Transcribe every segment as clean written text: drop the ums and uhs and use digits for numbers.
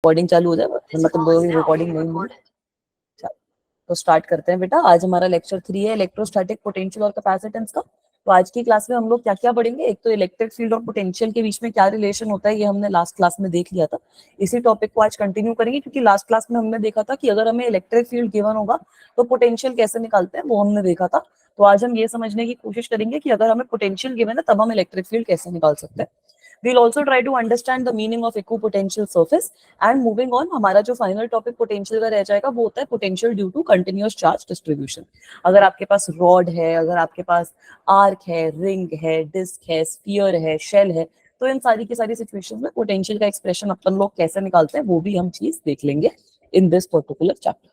Recording चालू हो जाए, मतलब रिकॉर्डिंग नहीं हुई। तो स्टार्ट करते हैं बेटा। आज हमारा लेक्चर 3 है इलेक्ट्रोस्टैटिक पोटेंशियल और कैपेसिटेंस का। तो आज की क्लास में हम लोग क्या क्या पढ़ेंगे, एक तो इलेक्ट्रिक फील्ड और पोटेंशियल के बीच में क्या रिलेशन होता है, ये हमने लास्ट क्लास में देख लिया था। इसी टॉपिक को आज कंटिन्यू करेंगे, क्योंकि लास्ट क्लास में हमने देखा था कि अगर हमें इलेक्ट्रिक फील्ड गिवन होगा तो पोटेंशियल कैसे निकालते हैं, वो हमने देखा था। तो आज हम ये समझने की कोशिश करेंगे कि अगर हमें पोटेंशियल गिवन है तब हम इलेक्ट्रिक फील्ड कैसे निकाल सकते हैं। We'll also try to understand the meaning of equipotential surface and moving on, हमारा जो फाइनल टॉपिक पोटेंशियल का रह जाएगा वो होता है potential due to continuous charge distribution. अगर आपके पास रॉड है, अगर आपके पास आर्क है, रिंग है, डिस्क है, स्फीयर है, शेल है, तो इन सारी की सारी सिचुएशन में पोटेंशियल का एक्सप्रेशन अपन लोग कैसे निकालते हैं वो भी हम चीज देख लेंगे इन दिस पर्टिकुलर चैप्टर।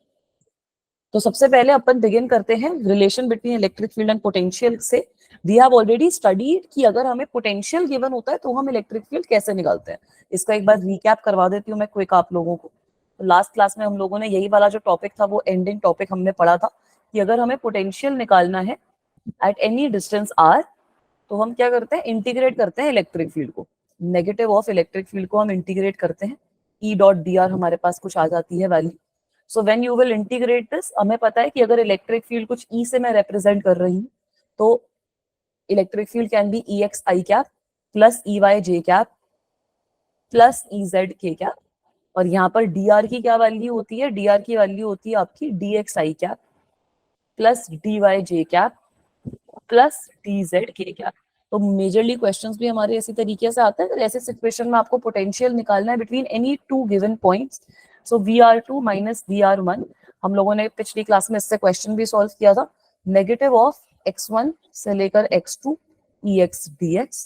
तो सबसे पहले अपन बिगिन करते हैं relation between electric field and potential से। वी हैव ऑलरेडी स्टडीड कि अगर हमें पोटेंशियल गिवन होता है तो हम इलेक्ट्रिक फील्ड कैसे निकालते हैं। इसका एक बार रिकैप करवा देती हूँ मैं क्विक आप लोगों को। तो लास्ट क्लास में हम लोगों ने यही वाला जो टॉपिक था वो एंडिंग टॉपिक हमने पढ़ा था कि अगर हमें पोटेंशियल निकालना है एट एनी डिस्टेंस आर तो हम क्या करते हैं, इंटीग्रेट करते हैं इलेक्ट्रिक फील्ड को। नेगेटिव ऑफ इलेक्ट्रिक फील्ड को हम इंटीग्रेट करते हैं, ई डॉट डी आर हमारे पास कुछ आ जाती है value. So when you will integrate this, हमें पता है कि अगर इलेक्ट्रिक फील्ड कुछ ई से मैं रिप्रेजेंट कर रही हूँ तो electric field can be E X I cap plus E Y J cap plus E Z K cap. और यहाँ पर डी आर की क्या वैल्यू होती है, डी आर की वैल्यू होती है आपकी D x I cap plus D Y J cap plus D Z K cap. तो मेजरली क्वेश्चंस भी हमारे इसी तरीके से आते हैं। ऐसे सिचुएशन में आपको पोटेंशियल निकालना है between any two given points. So VR2 minus VR1, हम लोगों ने पिछली क्लास में इससे क्वेश्चन भी सॉल्व किया था। नेगेटिव ऑफ x1 से लेकर x2 ex dx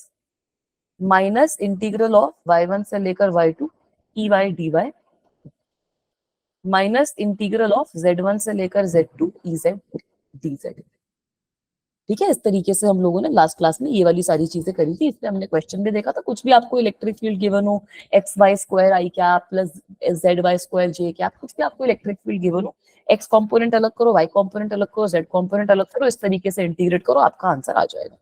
minus integral of y1 से लेकर y2 ey dy minus integral of z1 से लेकर z2 ez dz। ठीक है, इस तरीके से हम लोगों ने लास्ट क्लास में ये वाली सारी चीजें करी थी। इसमें हमने क्वेश्चन भी देखा था। कुछ भी आपको इलेक्ट्रिक फील्ड गिवन हो, x y square i cap plus z y square j cap, कुछ भी आपको इलेक्ट्रिक फील्ड गिवन हो, एक्स कॉम्पोनेंट अलग करो, वाई कॉम्पोनेंट अलग करो, जेड कॉम्पोनेंट अलग करो, इस तरीके से इंटीग्रेट करो, आपका आंसर आ जाएगा।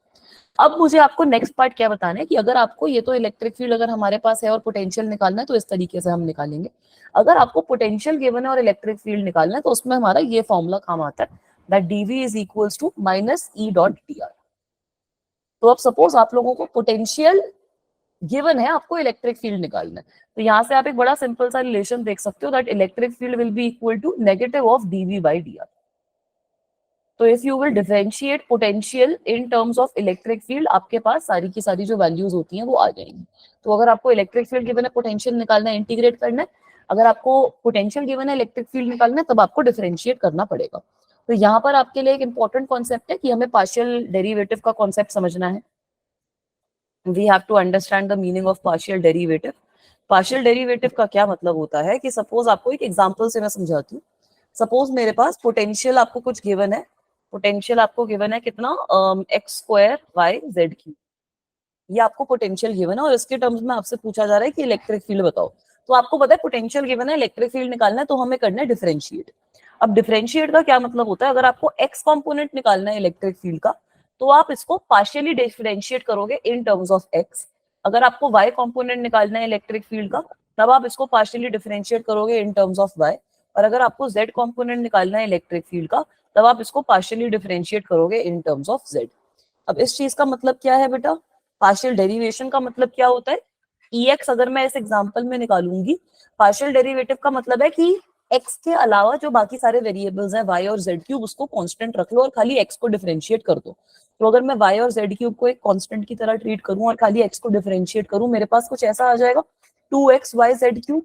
अब मुझे आपको नेक्स्ट पार्ट क्या बताना है कि अगर आपको ये तो इलेक्ट्रिक फील्ड अगर हमारे पास है और पोटेंशियल निकालना है तो इस तरीके से हम निकालेंगे। अगर आपको पोटेंशियल गिवन है और इलेक्ट्रिक फील्ड निकालना है तो उसमें हमारा ये फॉर्मूला काम आता है, that dv is equals to minus E dot D R. तो अब सपोज आप लोगों को पोटेंशियल गिवन है, आपको इलेक्ट्रिक फील्ड निकालना है, तो यहाँ से आप एक बड़ा सिंपल सा रिलेशन देख सकते हो, that electric field will be equal to negative of dv by d are. तो if you will differentiate potential in terms of electric field, आपके पास सारी की सारी जो वैल्यूज होती हैं वो आ जाएंगी। तो अगर आपको इलेक्ट्रिक फील्ड गिवन है, पोटेंशियल निकालना है, इंटीग्रेट करना है, अगर आपको पोटेंशियल गिवन है, इलेक्ट्रिक फील्ड निकालना है, तब आपको डिफरेंशिएट करना पड़ेगा। तो यहाँ पर आपके लिए एक इंपॉर्टेंट कॉन्सेप्ट है कि हमें पार्शियल डेरिवेटिव का कॉन्सेप्ट समझना है। We have to understand the meaning of partial derivative. Partial derivative का क्या मतलब होता है कि सपोज आपको एक एग्जांपल से मैं समझाती हूँ। सपोज मेरे पास पोटेंशियल आपको कुछ गिवन है, पोटेंशियल आपको गिवन है कितना, X square Y Z Q, ये आपको पोटेंशियल गिवन है और इसके टर्म्स में आपसे पूछा जा रहा है कि इलेक्ट्रिक फील्ड बताओ। तो आपको पता है पोटेंशियल गिवन है, इलेक्ट्रिक फील्ड निकालना है, तो हमें करना है डिफरेंशिएट। अब डिफरेंशिएट का क्या मतलब होता है, अगर आपको एक्स कंपोनेंट निकालना है इलेक्ट्रिक फील्ड का तो आप इसको पार्शियली डिफरेंशिएट करोगे इन टर्म्स ऑफ एक्स। अगर आपको वाई कंपोनेंट निकालना है इलेक्ट्रिक फील्ड का तब आप इसको पार्शियली डिफरेंशिएट करोगे इन टर्म्स ऑफ वाई। और अगर आपको जेड कंपोनेंट निकालना है इलेक्ट्रिक फील्ड का तब आप इसको पार्शियली डिफरेंशिएट करोगे इन टर्म्स ऑफ जेड। अब इस चीज का मतलब क्या है बेटा, पार्शियल डेरिवेशन का मतलब क्या होता है, EX अगर मैं इस एग्जांपल में निकालूंगी, पार्शियल डेरिवेटिव का मतलब है कि x के अलावा जो बाकी सारे वेरिएबल्स हैं y और z क्यूब, उसको कांस्टेंट रख लो और खाली x को डिफरेंशिएट कर दो। तो अगर मैं y और z क्यूब को एक कांस्टेंट की तरह ट्रीट करूं और खाली x को डिफरेंशिएट करूं, मेरे पास कुछ ऐसा आ जाएगा 2xyz क्यूब।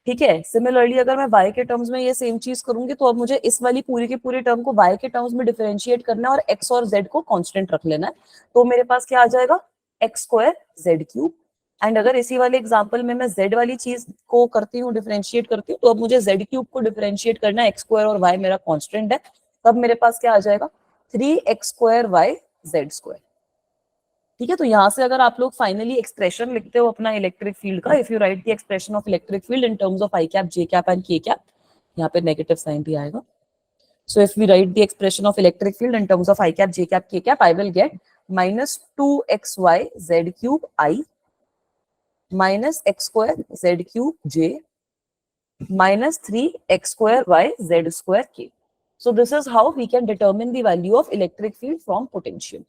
ठीक है, सिमिलरली अगर मैं y के टर्म्स में ये सेम चीज करूंगी तो अब मुझे इस वाली पूरी की पूरी टर्म को y के टर्म्स में डिफरेंशिएट करना है और x और z को कांस्टेंट रख लेना है। तो मेरे पास क्या आ जाएगा, x square z cube. And अगर इसी वाले एग्जांपल में मैं z वाली चीज को करती हूँ, डिफरेंशिएट करती हूँ, तो अब मुझे z क्यूब को डिफरेंशिएट करना है, एक्स स्क्वायर और y मेरा कांस्टेंट है, तब मेरे पास क्या आ जाएगा 3x square y Z square. ठीक है, तो यहाँ से अगर आप लोग फाइनली एक्सप्रेशन लिखते हो अपना इलेक्ट्रिक फील्ड का, if you write the expression of electric field in terms of i cap J cap and k cap, यहाँ पे नेगेटिव साइन भी आएगा। So if we write the expression of electric field in terms of i cap J cap k cap, I will get minus 2xy z cube i minus x square z cube j minus 3x square y z square k. So this is how we can determine the value of electric field from potential.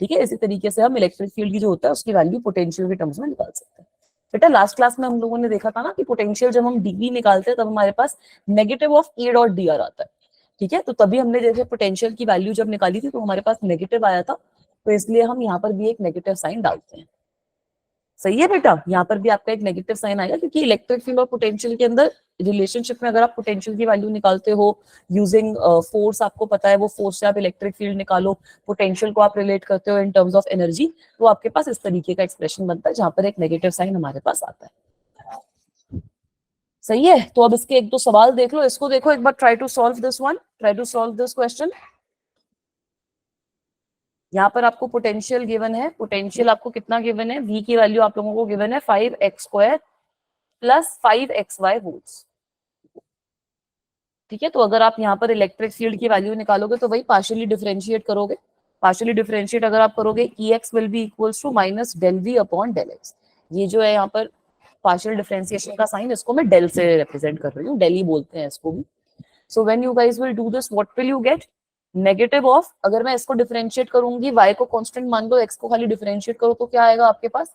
ठीक है, इसी तरीके से हम electric field की जो होता है उसकी वैल्यू पोटेंशियल के टर्म्स में निकाल सकते हैं। बेटा लास्ट क्लास में हम लोगों ने देखा था ना कि पोटेंशियल जब हम डीवी निकालते हैं तब हमारे पास negative of A dot D r आता है। ठीक है, तो तभी हमने जैसे पोटेंशियल की वैल्यू जब निकाली थी तो हमारे पास नेगेटिव आया था, तो इसलिए हम यहाँ पर भी एक नेगेटिव साइन डालते हैं। सही है बेटा, यहाँ पर भी आपका एक नेगेटिव साइन आएगा क्योंकि इलेक्ट्रिक फील्ड और पोटेंशियल के अंदर रिलेशनशिप में अगर आप पोटेंशियल की वैल्यू निकालते हो यूजिंग फोर्स, आपको पता है वो फोर्स से आप इलेक्ट्रिक फील्ड निकालो, पोटेंशियल को आप रिलेट करते हो इन टर्म्स ऑफ एनर्जी, तो आपके पास इस तरीके का एक्सप्रेशन बनता है जहां पर एक नेगेटिव साइन हमारे पास आता है। सही है, तो अब इसके एक दो सवाल देख लो, इसको देखो एक बार, try to solve this one, try to solve this question. यहाँ पर आपको पोटेंशियल गिवन है, पोटेंशियल आपको कितना गिवन है, v की वैल्यू आप लोगों को गिवन है 5x² प्लस 5xy वोल्ट्स। ठीक है, तो अगर आप यहाँ पर इलेक्ट्रिक फील्ड की वैल्यू निकालोगे तो वही पार्शियली डिफरेंशिएट करोगे, पार्शियली डिफरेंशिएट अगर आप करोगे Ex will be equals to minus del we upon del X. ये जो है यहाँ पर पार्शियल डिफरेंशिएशन का साइन, इसको मैं डेल से रिप्रेजेंट कर रही हूँ, डेल ही बोलते हैं इसको भी। सो when you guys will do this, what will you get, negative of, अगर मैं इसको डिफरेंशिएट करूंगी, y को कांस्टेंट मान लो, x को खाली डिफरेंशिएट करो तो क्या आएगा आपके पास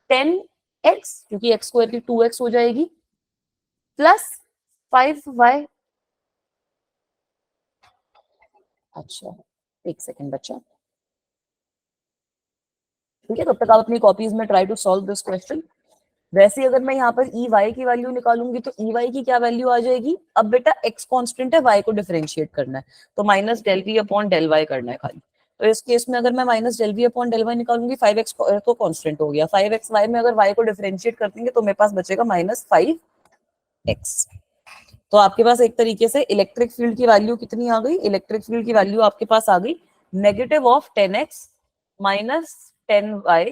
10x, क्योंकि x स्क्वायर की 2x हो जाएगी, प्लस 5y। अच्छा एक सेकेंड बच्चा, ठीक है, तब तक आप अपनी कॉपीज में try to solve this question. वैसे ही अगर मैं यहाँ पर ई वाई की वैल्यू निकालूंगी तो ई वाई की क्या वैल्यू आ जाएगी, अब बेटा एक्स कांस्टेंट है, वाई को डिफरेंशिएट करना है, तो minus del we upon del y करना है खाली। तो इस केस में अगर मैं minus del we upon del y निकालूंगी, 5x तो कांस्टेंट हो गया, 5x वाई में अगर वाई को डिफरेंशिएट कर देंगे तो मेरे पास बचेगा माइनस 5x। तो आपके पास एक तरीके से इलेक्ट्रिक फील्ड की वैल्यू कितनी आ गई, इलेक्ट्रिक फील्ड की वैल्यू आपके पास आ गई negative of 10x minus 10y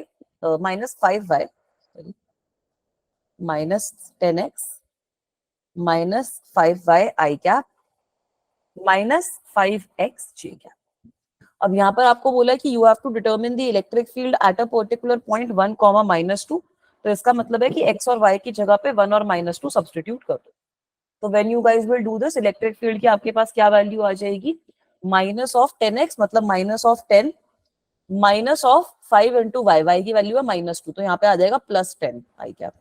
minus 5y minus 10x minus 5y I cap minus 5x J cap. अब यहाँ पर आपको बोला है कि you have to determine the electric field at a particular point 1, -2, तो इसका मतलब है कि x और y की जगह पे 1 और -2 सब्सटीट्यूट कर दो। तो when you guys will do this, electric field की आपके पास क्या वैल्यू आ जाएगी, माइनस ऑफ 10x मतलब minus of 10 minus of 5 into Y, Y की वैल्यू है -2, तो यहाँ पे आ जाएगा प्लस 10 आई कैप,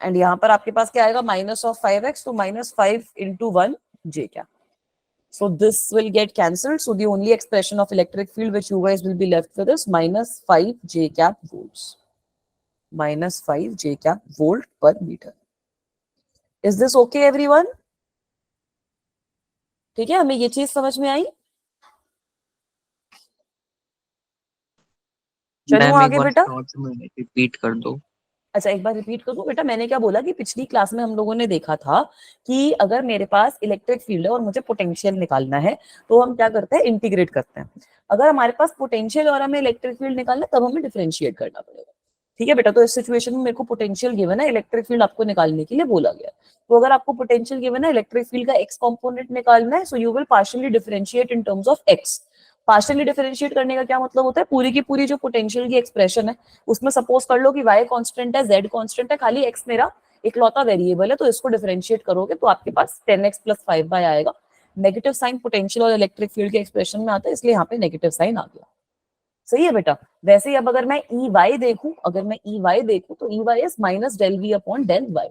एंड यहाँ पर आपके पास क्या आएगा माइनस ऑफ 5x, तो minus 5 into 1 J cap. So this will get cancelled. So the only expression of electric field which you guys will be left with is minus 5 j cap volts. Minus 5 j cap volt per meter. Is this okay everyone? ठीक है, हमें ये चीज समझ में आई। चलो आगे बेटा, रिपीट कर दो। अच्छा एक बार रिपीट कर दो बेटा। मैंने क्या बोला कि पिछली क्लास में हम लोगों ने देखा था कि अगर मेरे पास इलेक्ट्रिक फील्ड है और मुझे पोटेंशियल निकालना है तो हम क्या करते हैं, इंटीग्रेट करते हैं। अगर हमारे पास पोटेंशियल और हमें इलेक्ट्रिक फील्ड निकालना है तब हमें डिफरेंशिएट करना पड़ेगा। ठीक है बेटा, तो इस सिचुएशन में मेरे को पोटेंशियल गिवन है, इलेक्ट्रिक फील्ड आपको निकालने के लिए बोला गया। तो अगर आपको पोटेंशियल गिवन है, इलेक्ट्रिक फील्ड का एक्स कंपोनेंट निकालना है, so you will partially differentiate in terms of x. Partially differentiate करने का क्या मतलब होता है, पूरी की पूरी जो पोटेंशियल की एक्सप्रेशन है उसमें सपोज कर लो कि y कांस्टेंट है, z कांस्टेंट है, खाली x मेरा इकलौता वेरिएबल है, तो इसको डिफरेंशिएट करोगे तो आपके पास 10x प्लस 5y आएगा। नेगेटिव साइन पोटेंशियल और इलेक्ट्रिक फील्ड के एक्सप्रेशन में आता है, इसलिए यहाँ पे नेगेटिव साइन आ गया। सही है बेटा। वैसे ही अब अगर मैं ई वाई देखूं, अगर मैं ई वाई देखूं तो E Y is minus del we upon del Y.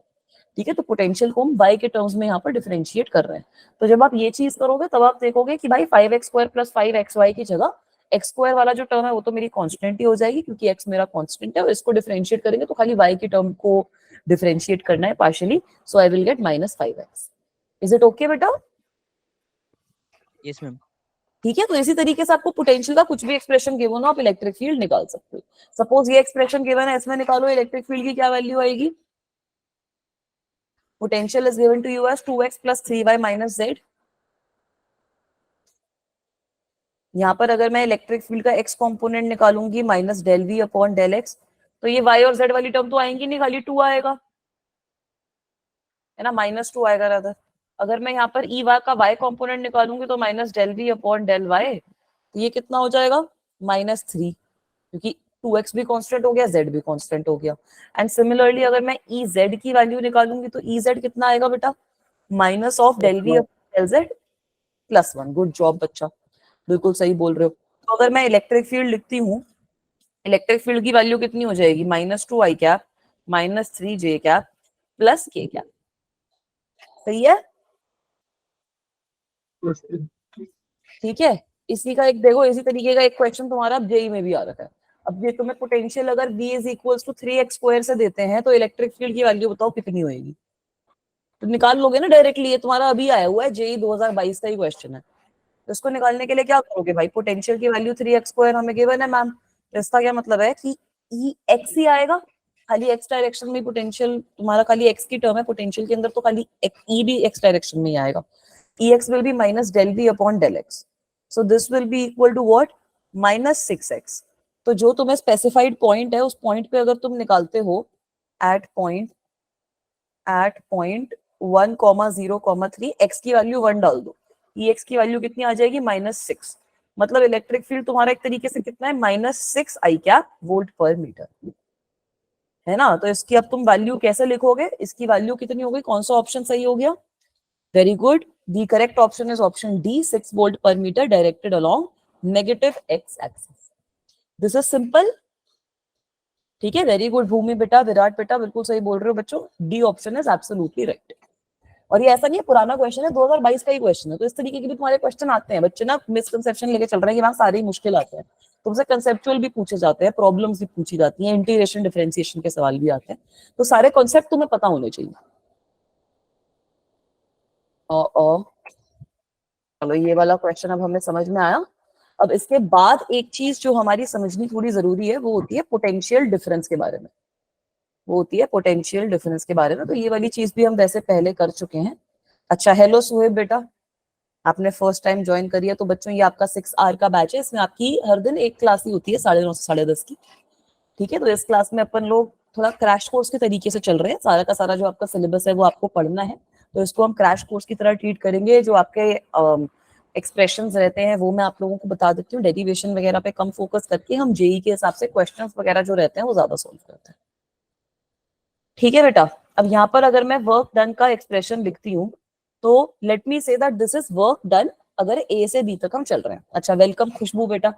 ठीक है, तो पोटेंशियल को हम y के टर्म्स में यहाँ पर डिफरेंशिएट कर रहे हैं। तो जब आप ये चीज करोगे तब आप देखोगे कि भाई 5x² प्लस 5xy की जगह x² वाला जो टर्म है वो तो मेरी कांस्टेंट ही हो जाएगी, क्योंकि x मेरा कांस्टेंट है, और इसको डिफरेंशिएट करेंगे तो खाली y की टर्म को डिफरेंशिएट करना है partially, so I will get minus 5x। Is it okay बेटा? Yes ma'am. ठीक है, तो इसी तरीके से आपको पोटेंशियल का कुछ भी एक्सप्रेशन गिवन हो आप इलेक्ट्रिक फील्ड निकाल सकते हो। सपोज ये एक्सप्रेशन गिवन है, इसमें निकालो इलेक्ट्रिक फील्ड की क्या वैल्यू आएगी। Potential is given to you as 2x plus 3y minus z. यहाँ पर अगर मैं इलेक्ट्रिक फील्ड का x कंपोनेंट निकालूंगी minus del we upon del x, तो ये y और z वाली टर्म तो आएंगी नहीं, खाली 2 आएगा, है ना, -2 आएगा रादर। अगर मैं यहाँ पर ई वाई का y कंपोनेंट निकालूंगी तो minus del we upon del Y, तो ये कितना हो जाएगा -3, क्योंकि 2x भी कांस्टेंट हो गया, z भी कांस्टेंट हो गया। एंड सिमिलरली अगर मैं Ez की वैल्यू निकालूंगी तो Ez कितना आएगा बेटा, minus of del V del Z plus 1। Good job बच्चा, बिल्कुल सही बोल रहे हो। तो अगर मैं इलेक्ट्रिक फील्ड लिखती हूँ, इलेक्ट्रिक फील्ड की वैल्यू कितनी हो जाएगी, -2i cap -3j cap plus k cap. सही है, ठीक है। इसी का एक देखो, इसी तरीके का एक क्वेश्चन तुम्हारा जेई में भी आ रहा है। अब ये तुम्हें पोटेंशियल अगर V is equals to 3x² से देते हैं तो इलेक्ट्रिक फील्ड की वैल्यू बताओ कितनी होगी, तो निकाल लोगे ना डायरेक्टली। ये तुम्हारा अभी आया हुआ है, जेई 2022 का ही क्वेश्चन है। तो इसको निकालने के लिए क्या करोगे भाई, पोटेंशियल की वैल्यू 3x² हमें गिवन है मैम, तो इसका क्या मतलब है कि ई एक्स ही आएगा, खाली एक्स डायरेक्शन में पोटेंशियल तुम्हारा, खाली एक्स की टर्म है पोटेंशियल के अंदर, तो खाली ई भी एक्स डायरेक्शन में ही आएगा। Ex will be minus del v upon del x. So this will be equal to what? -6x. तो जो तुम्हें स्पेसिफाइड पॉइंट है उस पॉइंट पे अगर तुम निकालते हो एट पॉइंट 1,0,3 x की वैल्यू 1 डाल दो, Ex की वैल्यू कितनी आ जाएगी, -6। मतलब इलेक्ट्रिक फील्ड तुम्हारा एक तरीके से कितना है, -6 वोल्ट पर मीटर, है ना। तो इसकी अब तुम वैल्यू कैसे लिखोगे, इसकी वैल्यू कितनी हो गई, कौन सा ऑप्शन सही हो गया, very good, the correct option is option D, 6 volt per meter directed along negative x axis. This is simple, ठीक है, वेरी गुड भूमि बेटा, विराट बेटा, बिल्कुल सही बोल रहे हो बच्चों, D option is absolutely right. और ये ऐसा नहीं है पुराना क्वेश्चन है, 2022 का ही क्वेश्चन है, तो इस तरीके के भी तुम्हारे क्वेश्चन आते हैं। बच्चे ना मिसकंसेप्शन लेके चल रहे हैं कि वहां सारे ही मुश्किल आते हैं, तुमसे कंसेप्चुअल भी पूछे जाते हैं, प्रॉब्लम्स भी पूछी जाती हैं, इंटीग्रेशन डिफरेंशिएशन के सवाल भी आते हैं, तो सारे कॉन्सेप्ट तुम्हें पता होने चाहिए। चलो ये वाला क्वेश्चन अब हमें समझ में आया। अब इसके बाद एक चीज जो हमारी समझनी थोड़ी जरूरी है, वो होती है पोटेंशियल डिफरेंस के बारे में, वो होती है पोटेंशियल डिफरेंस के बारे में। तो ये वाली चीज भी हम वैसे पहले कर चुके हैं। अच्छा, हेलो सुहेब बेटा, आपने फर्स्ट टाइम ज्वाइन करी है। तो बच्चों ये आपका 6 आवर का बैच है, इसमें आपकी हर दिन एक क्लास ही होती है 9:30 से 10:30 की, ठीक है। तो इस क्लास में अपन लोग थोड़ा क्रैश कोर्स के तरीके से चल रहे हैं, सारा का सारा जो आपका सिलेबस है वो आपको पढ़ना है, तो इसको हम क्रैश कोर्स की तरह ट्रीट करेंगे। जो आपके एक्सप्रेशंस रहते हैं वो मैं आप लोगों को बता देती हूँ, डेरिवेशन वगैरह पे कम फोकस करके हम जेई के हिसाब से क्वेश्चंस वगैरह जो रहते हैं वो ज्यादा सोल्व करते हैं, ठीक है बेटा। अब यहाँ पर अगर मैं वर्क डन का एक्सप्रेशन लिखती हूँ तो लेट मी से that this is work done, अगर ए से बी तक हम चल रहे हैं। अच्छा, वेलकम खुशबू बेटा,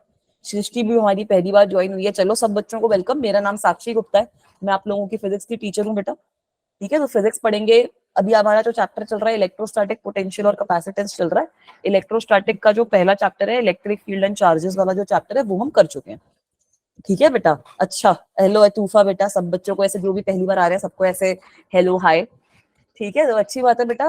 सृष्टि भी हमारी पहली बार ज्वाइन हुई है। चलो सब बच्चों को वेलकम, मेरा नाम साक्षी गुप्ता है, मैं आप लोगों की फिजिक्स की टीचर हूँ बेटा, ठीक है। तो फिजिक्स पढ़ेंगे, अभी हमारा जो चैप्टर चल रहा है इलेक्ट्रोस्टैटिक पोटेंशियल और कैपेसिटेंस चल रहा है। इलेक्ट्रोस्टैटिक का जो पहला चैप्टर है, इलेक्ट्रिक फील्ड एंड चार्जेस वाला जो चैप्टर है, वो हम कर चुके हैं, ठीक है बेटा। अच्छा, हेलो अतूफा बेटा, सब बच्चों को ऐसे जो भी पहली बार आ रहे हैं सबको ऐसे हेलो हाय, ठीक है। तो अच्छी बात है बेटा।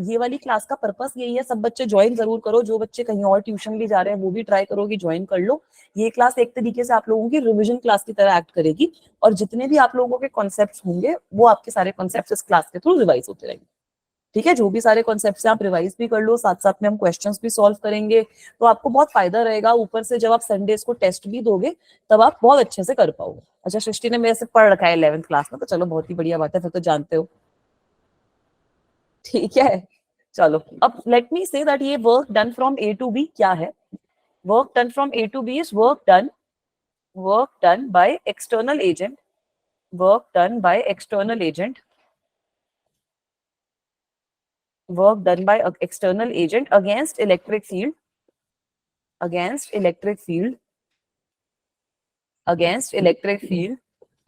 ये वाली क्लास का पर्पस यही है, सब बच्चे ज्वाइन जरूर करो, जो बच्चे कहीं और ट्यूशन भी जा रहे हैं वो भी ट्राई करो कि ज्वाइन कर लो। ये क्लास एक तरीके से आप लोगों की रिवीजन क्लास की तरह एक्ट करेगी, और जितने भी आप लोगों के कॉन्सेप्ट्स होंगे वो आपके सारे कॉन्सेप्ट्स इस क्लास के थ्रू रिवाइज होते रहेंगे, ठीक है। जो भी सारे कॉन्सेप्ट्स आप रिवाइज भी कर लो, साथ साथ में हम क्वेश्चंस भी सॉल्व करेंगे, तो आपको बहुत फायदा रहेगा। ऊपर से जब आप संडेज को टेस्ट भी दोगे तब आप बहुत अच्छे से कर पाओगे। अच्छा, सृष्टि ने मेरे से पढ़ रखा है 11th क्लास में, तो चलो बहुत ही बढ़िया बात है, फिर तो जानते हो, ठीक है। चलो अब लेट मी से दैट ये work done from A to B क्या है। Work done from A to B is work done by external agent, work done by external agent, work done by external agent against electric field, against electric field, against electric field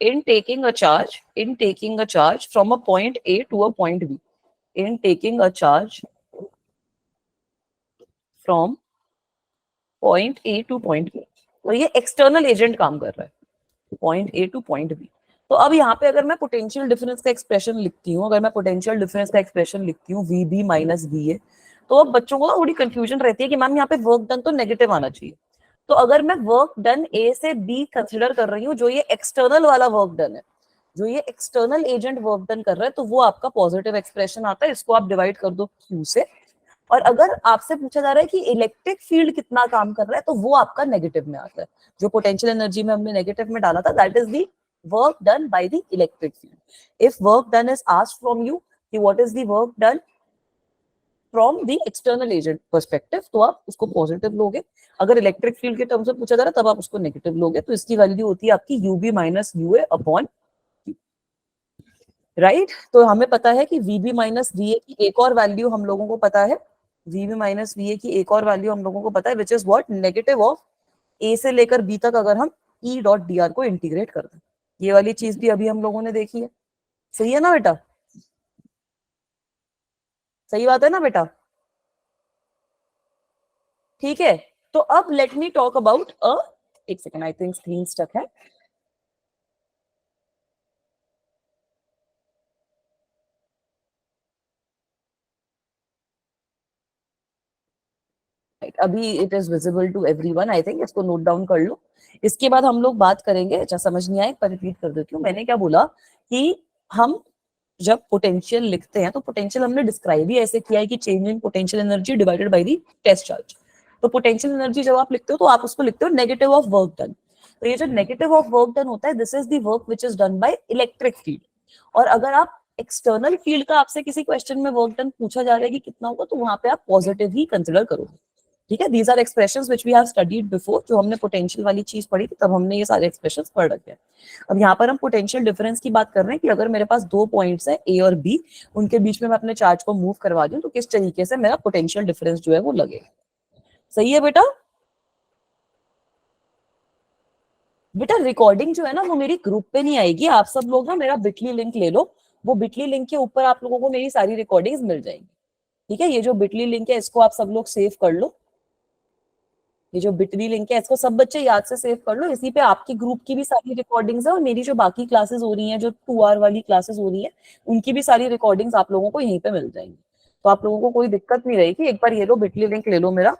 in taking a charge, in taking a charge from a point A to a point B, in taking a charge from point A to point B। तो ये external agent काम कर रहा है point A to point B. तो अब यहाँ पे अगर मैं पोटेंशियल डिफरेंस का एक्सप्रेशन लिखती हूँ, अगर मैं पोटेंशियल डिफरेंस का एक्सप्रेशन लिखती हूँ वी बी माइनस बी ए, तो अब बच्चों को थोड़ी कंफ्यूजन रहती है कि मैम यहाँ पे वर्क डन तो नेगेटिव आना चाहिए। तो अगर मैं वर्क डन ए से बी कंसिडर कर रही हूँ, जो ये एक्सटर्नल वाला वर्क डन है, जो ये एक्सटर्नल एजेंट वर्क डन कर रहा है, तो वो आपका पॉजिटिव एक्सप्रेशन आता है। इसको आप डिवाइड कर दो क्यू से। और अगर आपसे पूछा जा रहा है कि इलेक्ट्रिक फील्ड कितना काम कर रहा है, तो वो आपका नेगेटिव में आता है। जो पोटेंशियल एनर्जी में हमने नेगेटिव में डाला था, that is the work done by the electric field. If work done is asked from you, what is the work done? From the external agent perspective तो आप उसको पॉजिटिव लोगे, अगर इलेक्ट्रिक फील्ड के टर्म्स में पूछा जा रहा है तब आप उसको नेगेटिव लोगे, तो इसकी वैल्यू होती है आपकी UB minus UA upon, right. तो हमें पता है कि वीबी माइनस वीए की एक और वैल्यू हम लोगों को पता है, वीबी माइनस वीए की एक और वैल्यू हम लोगों को पता है, which is what, negative of A से लेकर बी तक अगर हम ई डॉट डी आर को इंटीग्रेट कर दें। ये वाली चीज भी अभी हम लोगों ने देखी है, सही है ना बेटा, सही बात है ना बेटा, ठीक है। तो अब लेट मी टॉक अबाउट एक second, I think screen stuck है। अभी it is visible to everyone, I think इसको नोट डाउन कर लो। इसके बाद हम लोग बात करेंगे, अच्छा समझ नहीं आया पर रिपीट कर देती हूँ, मैंने क्या बोला कि हम जब पोटेंशियल लिखते हैं तो पोटेंशियल हमने डिस्क्राइब ही ऐसे किया है कि change in potential energy divided by the test charge. तो पोटेंशियल एनर्जी जब आप लिखते हो तो आप उसको लिखते हो नेगेटिव ऑफ वर्क डन। तो ये जो नेगेटिव ऑफ वर्क डन होता है, this is the work which is done by electric field. और अगर आप एक्सटर्नल फील्ड का आपसे किसी क्वेश्चन में वर्क डन पूछा जा रहा है कि कितना होगा, तो वहां पे आप पॉजिटिव ही कंसिडर करोगे, ठीक है। These are expressions which we have studied before, जो हमने पोटेंशियल वाली चीज पढ़ी थी तब हमने ये सारे एक्सप्रेशंस पढ़ रखे हैं। अब यहाँ पर हम पोटेंशियल डिफरेंस की बात कर रहे हैं कि अगर मेरे पास दो पॉइंट्स है ए और बी, उनके बीच में मैं अपने चार्ज को मूव करवा दूं तो किस तरीके से मेरा पोटेंशियल डिफरेंस जो है वो लगेगा, सही है बेटा। बेटा रिकॉर्डिंग जो है ना वो मेरी ग्रुप पे नहीं आएगी, आप सब लोग ना मेरा बिटली लिंक ले लो, वो बिटली लिंक के ऊपर आप लोगों को मेरी सारी रिकॉर्डिंग्स मिल जाएंगी, ठीक है। ये जो बिटली लिंक है इसको आप सब लोग सेव कर लो, ये जो बिटली लिंक है इसको सब बच्चे याद से सेव कर लो, इसी पे आपकी ग्रुप की भी सारी रिकॉर्डिंग्स है और मेरी जो बाकी क्लासेस हो रही हैं, जो 2 आवर वाली क्लासेस हो रही है, उनकी भी सारी रिकॉर्डिंग्स आप लोगों को यहीं पे मिल जाएंगी, तो आप लोगों को कोई दिक्कत नहीं रहेगी। एक बार ये लो बिटली लिंक ले लो मेरा,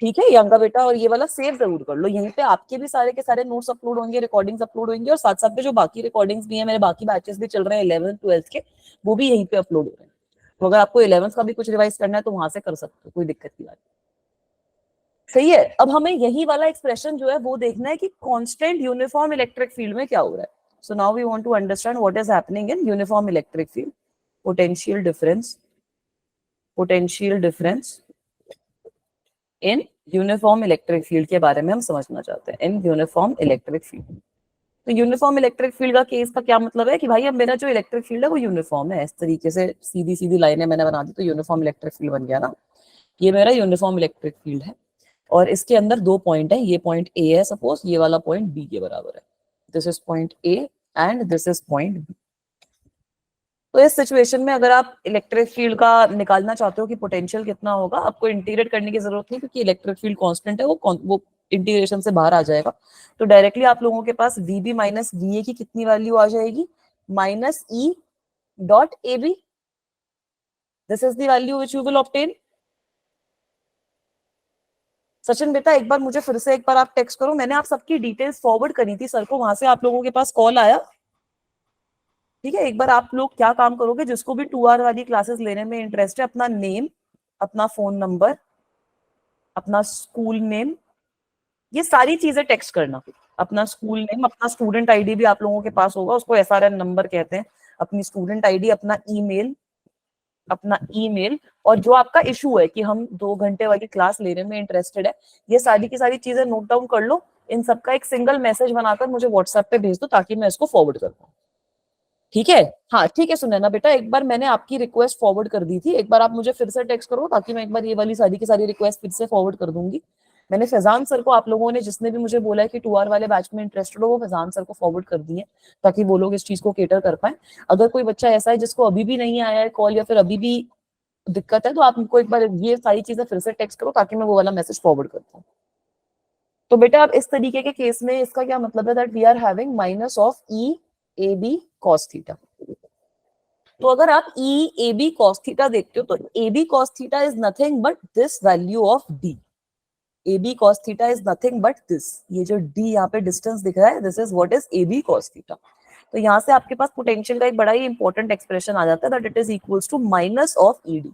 ठीक है यंगा बेटा, और ये वाला सेव जरूर कर लो, यहीं पे आपके भी सारे के सारे नोट्स अपलोड होंगे, रिकॉर्डिंग्स अपलोड होंगी, और साथ साथ में जो बाकी रिकॉर्डिंग्स भी है, मेरे बाकी बैचेस भी चल रहे हैं 11th-12th के, वो भी यहीं पे अपलोड हो रहे हैं। तो अगर आपको 11th का भी कुछ रिवाइज करना है तो वहां से कर सकते हो, कोई दिक्कत की बात, सही है। अब हमें यही वाला एक्सप्रेशन जो है वो देखना है कि कांस्टेंट यूनिफॉर्म इलेक्ट्रिक फील्ड में क्या हो रहा है। So now we want to understand what is happening in uniform electric field, potential difference, potential difference in uniform electric field के बारे में हम समझना चाहते हैं, इन यूनिफॉर्म इलेक्ट्रिक फील्ड। तो यूनिफॉर्म इलेक्ट्रिक फील्ड का केस का क्या मतलब है कि भाई अब मेरा जो इलेक्ट्रिक फील्ड है वो यूनिफॉर्म है, इस तरीके से सीधी सीधी लाइनें मैंने बना दी तो यूनिफॉर्म इलेक्ट्रिक फील्ड बन गया ना, ये मेरा यूनिफॉर्म इलेक्ट्रिक फील्ड है। और इसके अंदर दो पॉइंट है, ये पॉइंट ए है सपोज, ये वाला पॉइंट बी के बराबर है, this is point A and this is point B. तो इस सिचुएशन में अगर आप इलेक्ट्रिक फील्ड का निकालना चाहते हो कि पोटेंशियल कितना होगा, आपको इंटीग्रेट करने की जरूरत नहीं क्योंकि इलेक्ट्रिक फील्ड कांस्टेंट है, वो इंटीग्रेशन से बाहर आ जाएगा। तो डायरेक्टली आप लोगों के पास वीबी माइनस वीए की कितनी वैल्यू आ जाएगी, minus E dot A B, this is the value which you will obtain. Sachin बेटा एक बार मुझे फिर से एक बार आप टेक्स्ट करो, मैंने आप सबकी डिटेल्स फॉरवर्ड करी थी सर को, वहां से आप लोगों के पास कॉल आया, ठीक है। एक बार आप लोग क्या काम करोगे, जिसको भी 2 आवर वाली क्लासेस लेने में इंटरेस्ट है, अपना नेम, अपना फोन नंबर, अपना स्कूल नेम, ये सारी चीजें टेक्स्ट करना, अपना स्कूल नेम, अपना स्टूडेंट आईडी भी आप लोगों के पास होगा, उसको एसआरएन नंबर कहते हैं, अपनी स्टूडेंट आईडी, अपना ईमेल, अपना ईमेल, और जो आपका इशू है कि हम 2 घंटे वाली क्लास लेने में इंटरेस्टेड है, ये सारी की सारी चीजें नोट डाउन कर लो, इन सबका एक सिंगल मैसेज बनाकर मुझे व्हाट्सएप पे भेज दो ताकि मैं इसको फॉरवर्ड कर दूं, ठीक है। हाँ ठीक है सुनैना बेटा, एक बार मैंने आपकी रिक्वेस्ट फॉरवर्ड कर दी थी, एक बार आप मुझे फिर से टेक्स्ट करो ताकि मैं एक बार ये वाली सारी की सारी रिक्वेस्ट फिर से फॉरवर्ड कर दूंगी। मैंने फैजान सर को, आप लोगों ने जिसने भी मुझे बोला है कि 2 आवर वाले बैच में इंटरेस्टेड हो, वो फैजान सर को फॉरवर्ड कर दिए ताकि वो लोग इस चीज को केटर कर पाए। अगर कोई बच्चा ऐसा है जिसको अभी भी नहीं आया है कॉल या फिर अभी भी दिक्कत है, तो आप उनको एक बार ये सारी चीजें फिर से टेक्स्ट करो ताकि मैं वो वाला मैसेज फॉरवर्ड कर दूं। तो बेटा अब इस तरीके के केस में इसका क्या मतलब है, that we are having minus of E A B cos theta. तो अगर आप E A B cos theta देखते हो तो A B cos theta is nothing but this value of D, A B cos theta is nothing but this, ये जो D यहाँ पे डिस्टेंस दिख रहा है, this is what is A B cos theta. तो यहाँ से आपके पास पोटेंशियल का एक बड़ा ही इंपॉर्टेंट एक्सप्रेशन आ जाता है, that it is equals to minus of E D,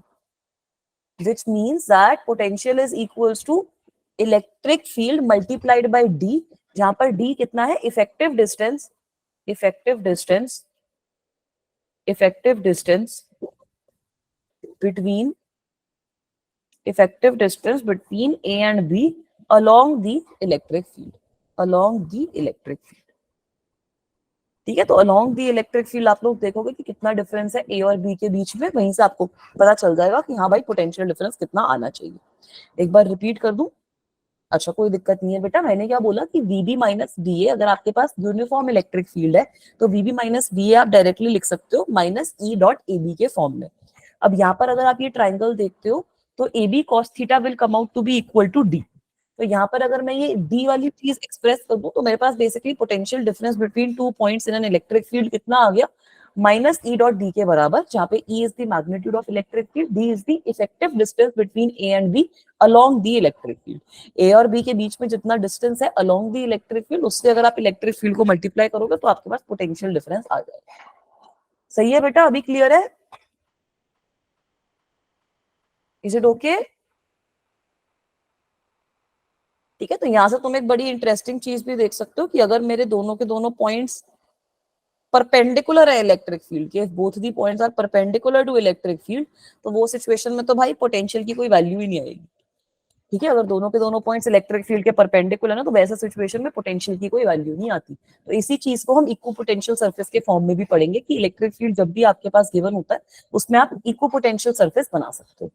which means that potential is equals to electric field multiplied by D, जहां पर D कितना है, effective distance, effective distance, effective distance between effective distance between A and B along the electric field, along the electric field. ठीक है, तो along the electric field आप लोग देखोगे कि कितना डिफरेंस है A और B के बीच में, वहीं से आपको पता चल जाएगा कि हाँ भाई पोटेंशियल डिफरेंस कितना आना चाहिए। एक बार रिपीट कर दूं। अच्छा, कोई दिक्कत नहीं है बेटा, मैंने क्या बोला कि VB माइनस DA, अगर आपके पास यूनिफॉर्म इलेक्ट्रिक फील्ड है तो VB माइनस DA आप डायरेक्टली लिख सकते हो माइनस E डॉट AB के फॉर्म में। अब यहाँ पर अगर आप ये ट्राइंगल देखते हो तो AB cos theta will come out to be equal to D। तो यहाँ पर अगर मैं ये D वाली चीज एक्सप्रेस कर दूं तो मेरे पास basically potential difference between two points in an electric field कितना आ गया, माइनस E डॉट D के बराबर, जहाँ पे E is the magnitude of electric field, D is the effective distance between A and B along the electric field. A और B के बीच में जितना डिस्टेंस है अलोंग द इलेक्ट्रिक फील्ड, उससे अगर आप इलेक्ट्रिक फील्ड को मल्टीप्लाई करोगे तो आपके पास पोटेंशियल डिफरेंस आ जाएगा। सही है बेटा, अभी क्लियर है? Is it okay? ठीक है, तो यहां से तुम एक बड़ी इंटरेस्टिंग चीज भी देख सकते हो कि अगर मेरे दोनों के दोनों पॉइंट्स परपेंडिकुलर है इलेक्ट्रिक फील्ड के, both the points are perpendicular to electric field, तो वो सिचुएशन में तो भाई पोटेंशियल की कोई वैल्यू ही नहीं आएगी। ठीक है, अगर दोनों के दोनों पॉइंट्स इलेक्ट्रिक फील्ड के परपेंडिकुलर है ना, तो वैसे सिचुएशन में पोटेंशियल की कोई वैल्यू नहीं आती। तो इसी चीज को हम इक्वो पोटेंशियल सरफेस के फॉर्म में भी पढ़ेंगे कि इलेक्ट्रिक फील्ड जब भी आपके पास गिवन होता है उसमें आप इक्वो पोटेंशियल सरफेस बना सकते हो।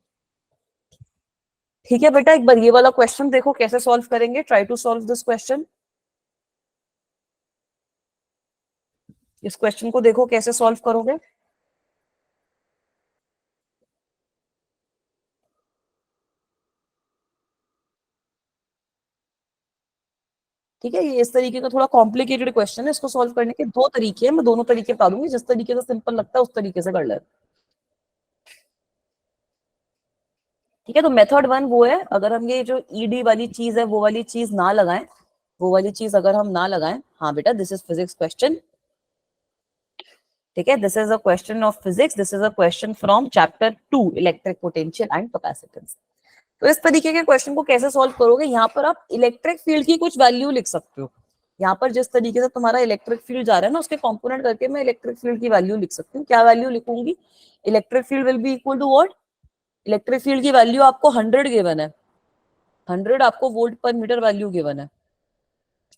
ठीक है बेटा, एक बार ये वाला क्वेश्चन देखो कैसे सॉल्व करेंगे। Try to solve this question. इस क्वेश्चन को देखो कैसे सॉल्व करोगे। ठीक है, ये इस तरीके का थोड़ा कॉम्प्लिकेटेड क्वेश्चन है, इसको सॉल्व करने के दो तरीके हैं, मैं दोनों तरीके बता दूंगी, जिस तरीके से सिंपल लगता है उस तरीके से कर ले। ठीक है, तो मेथड वन वो है, अगर हम ये जो ईडी वाली चीज है वो वाली चीज ना लगाएं, वो वाली चीज अगर हम ना लगाएं, हाँ बेटा दिस इज फिजिक्स क्वेश्चन। ठीक है, this is a question of physics, this is a question from chapter 2 electric potential and capacitance. तो इस तरीके के क्वेश्चन को कैसे सॉल्व करोगे, यहाँ पर आप इलेक्ट्रिक फील्ड की कुछ वैल्यू लिख सकते हो। यहाँ पर जिस तरीके से तुम्हारा इलेक्ट्रिक फील्ड जा रहा है ना, उसके कंपोनेंट करके मैं इलेक्ट्रिक फील्ड की वैल्यू लिख सकती हूँ। क्या वैल्यू लिखूंगी? Electric field will be equal to what? Electric field की वैल्यू आपको 100 गिवन है, 100 आपको वोल्ट पर मीटर वैल्यू गिवन है।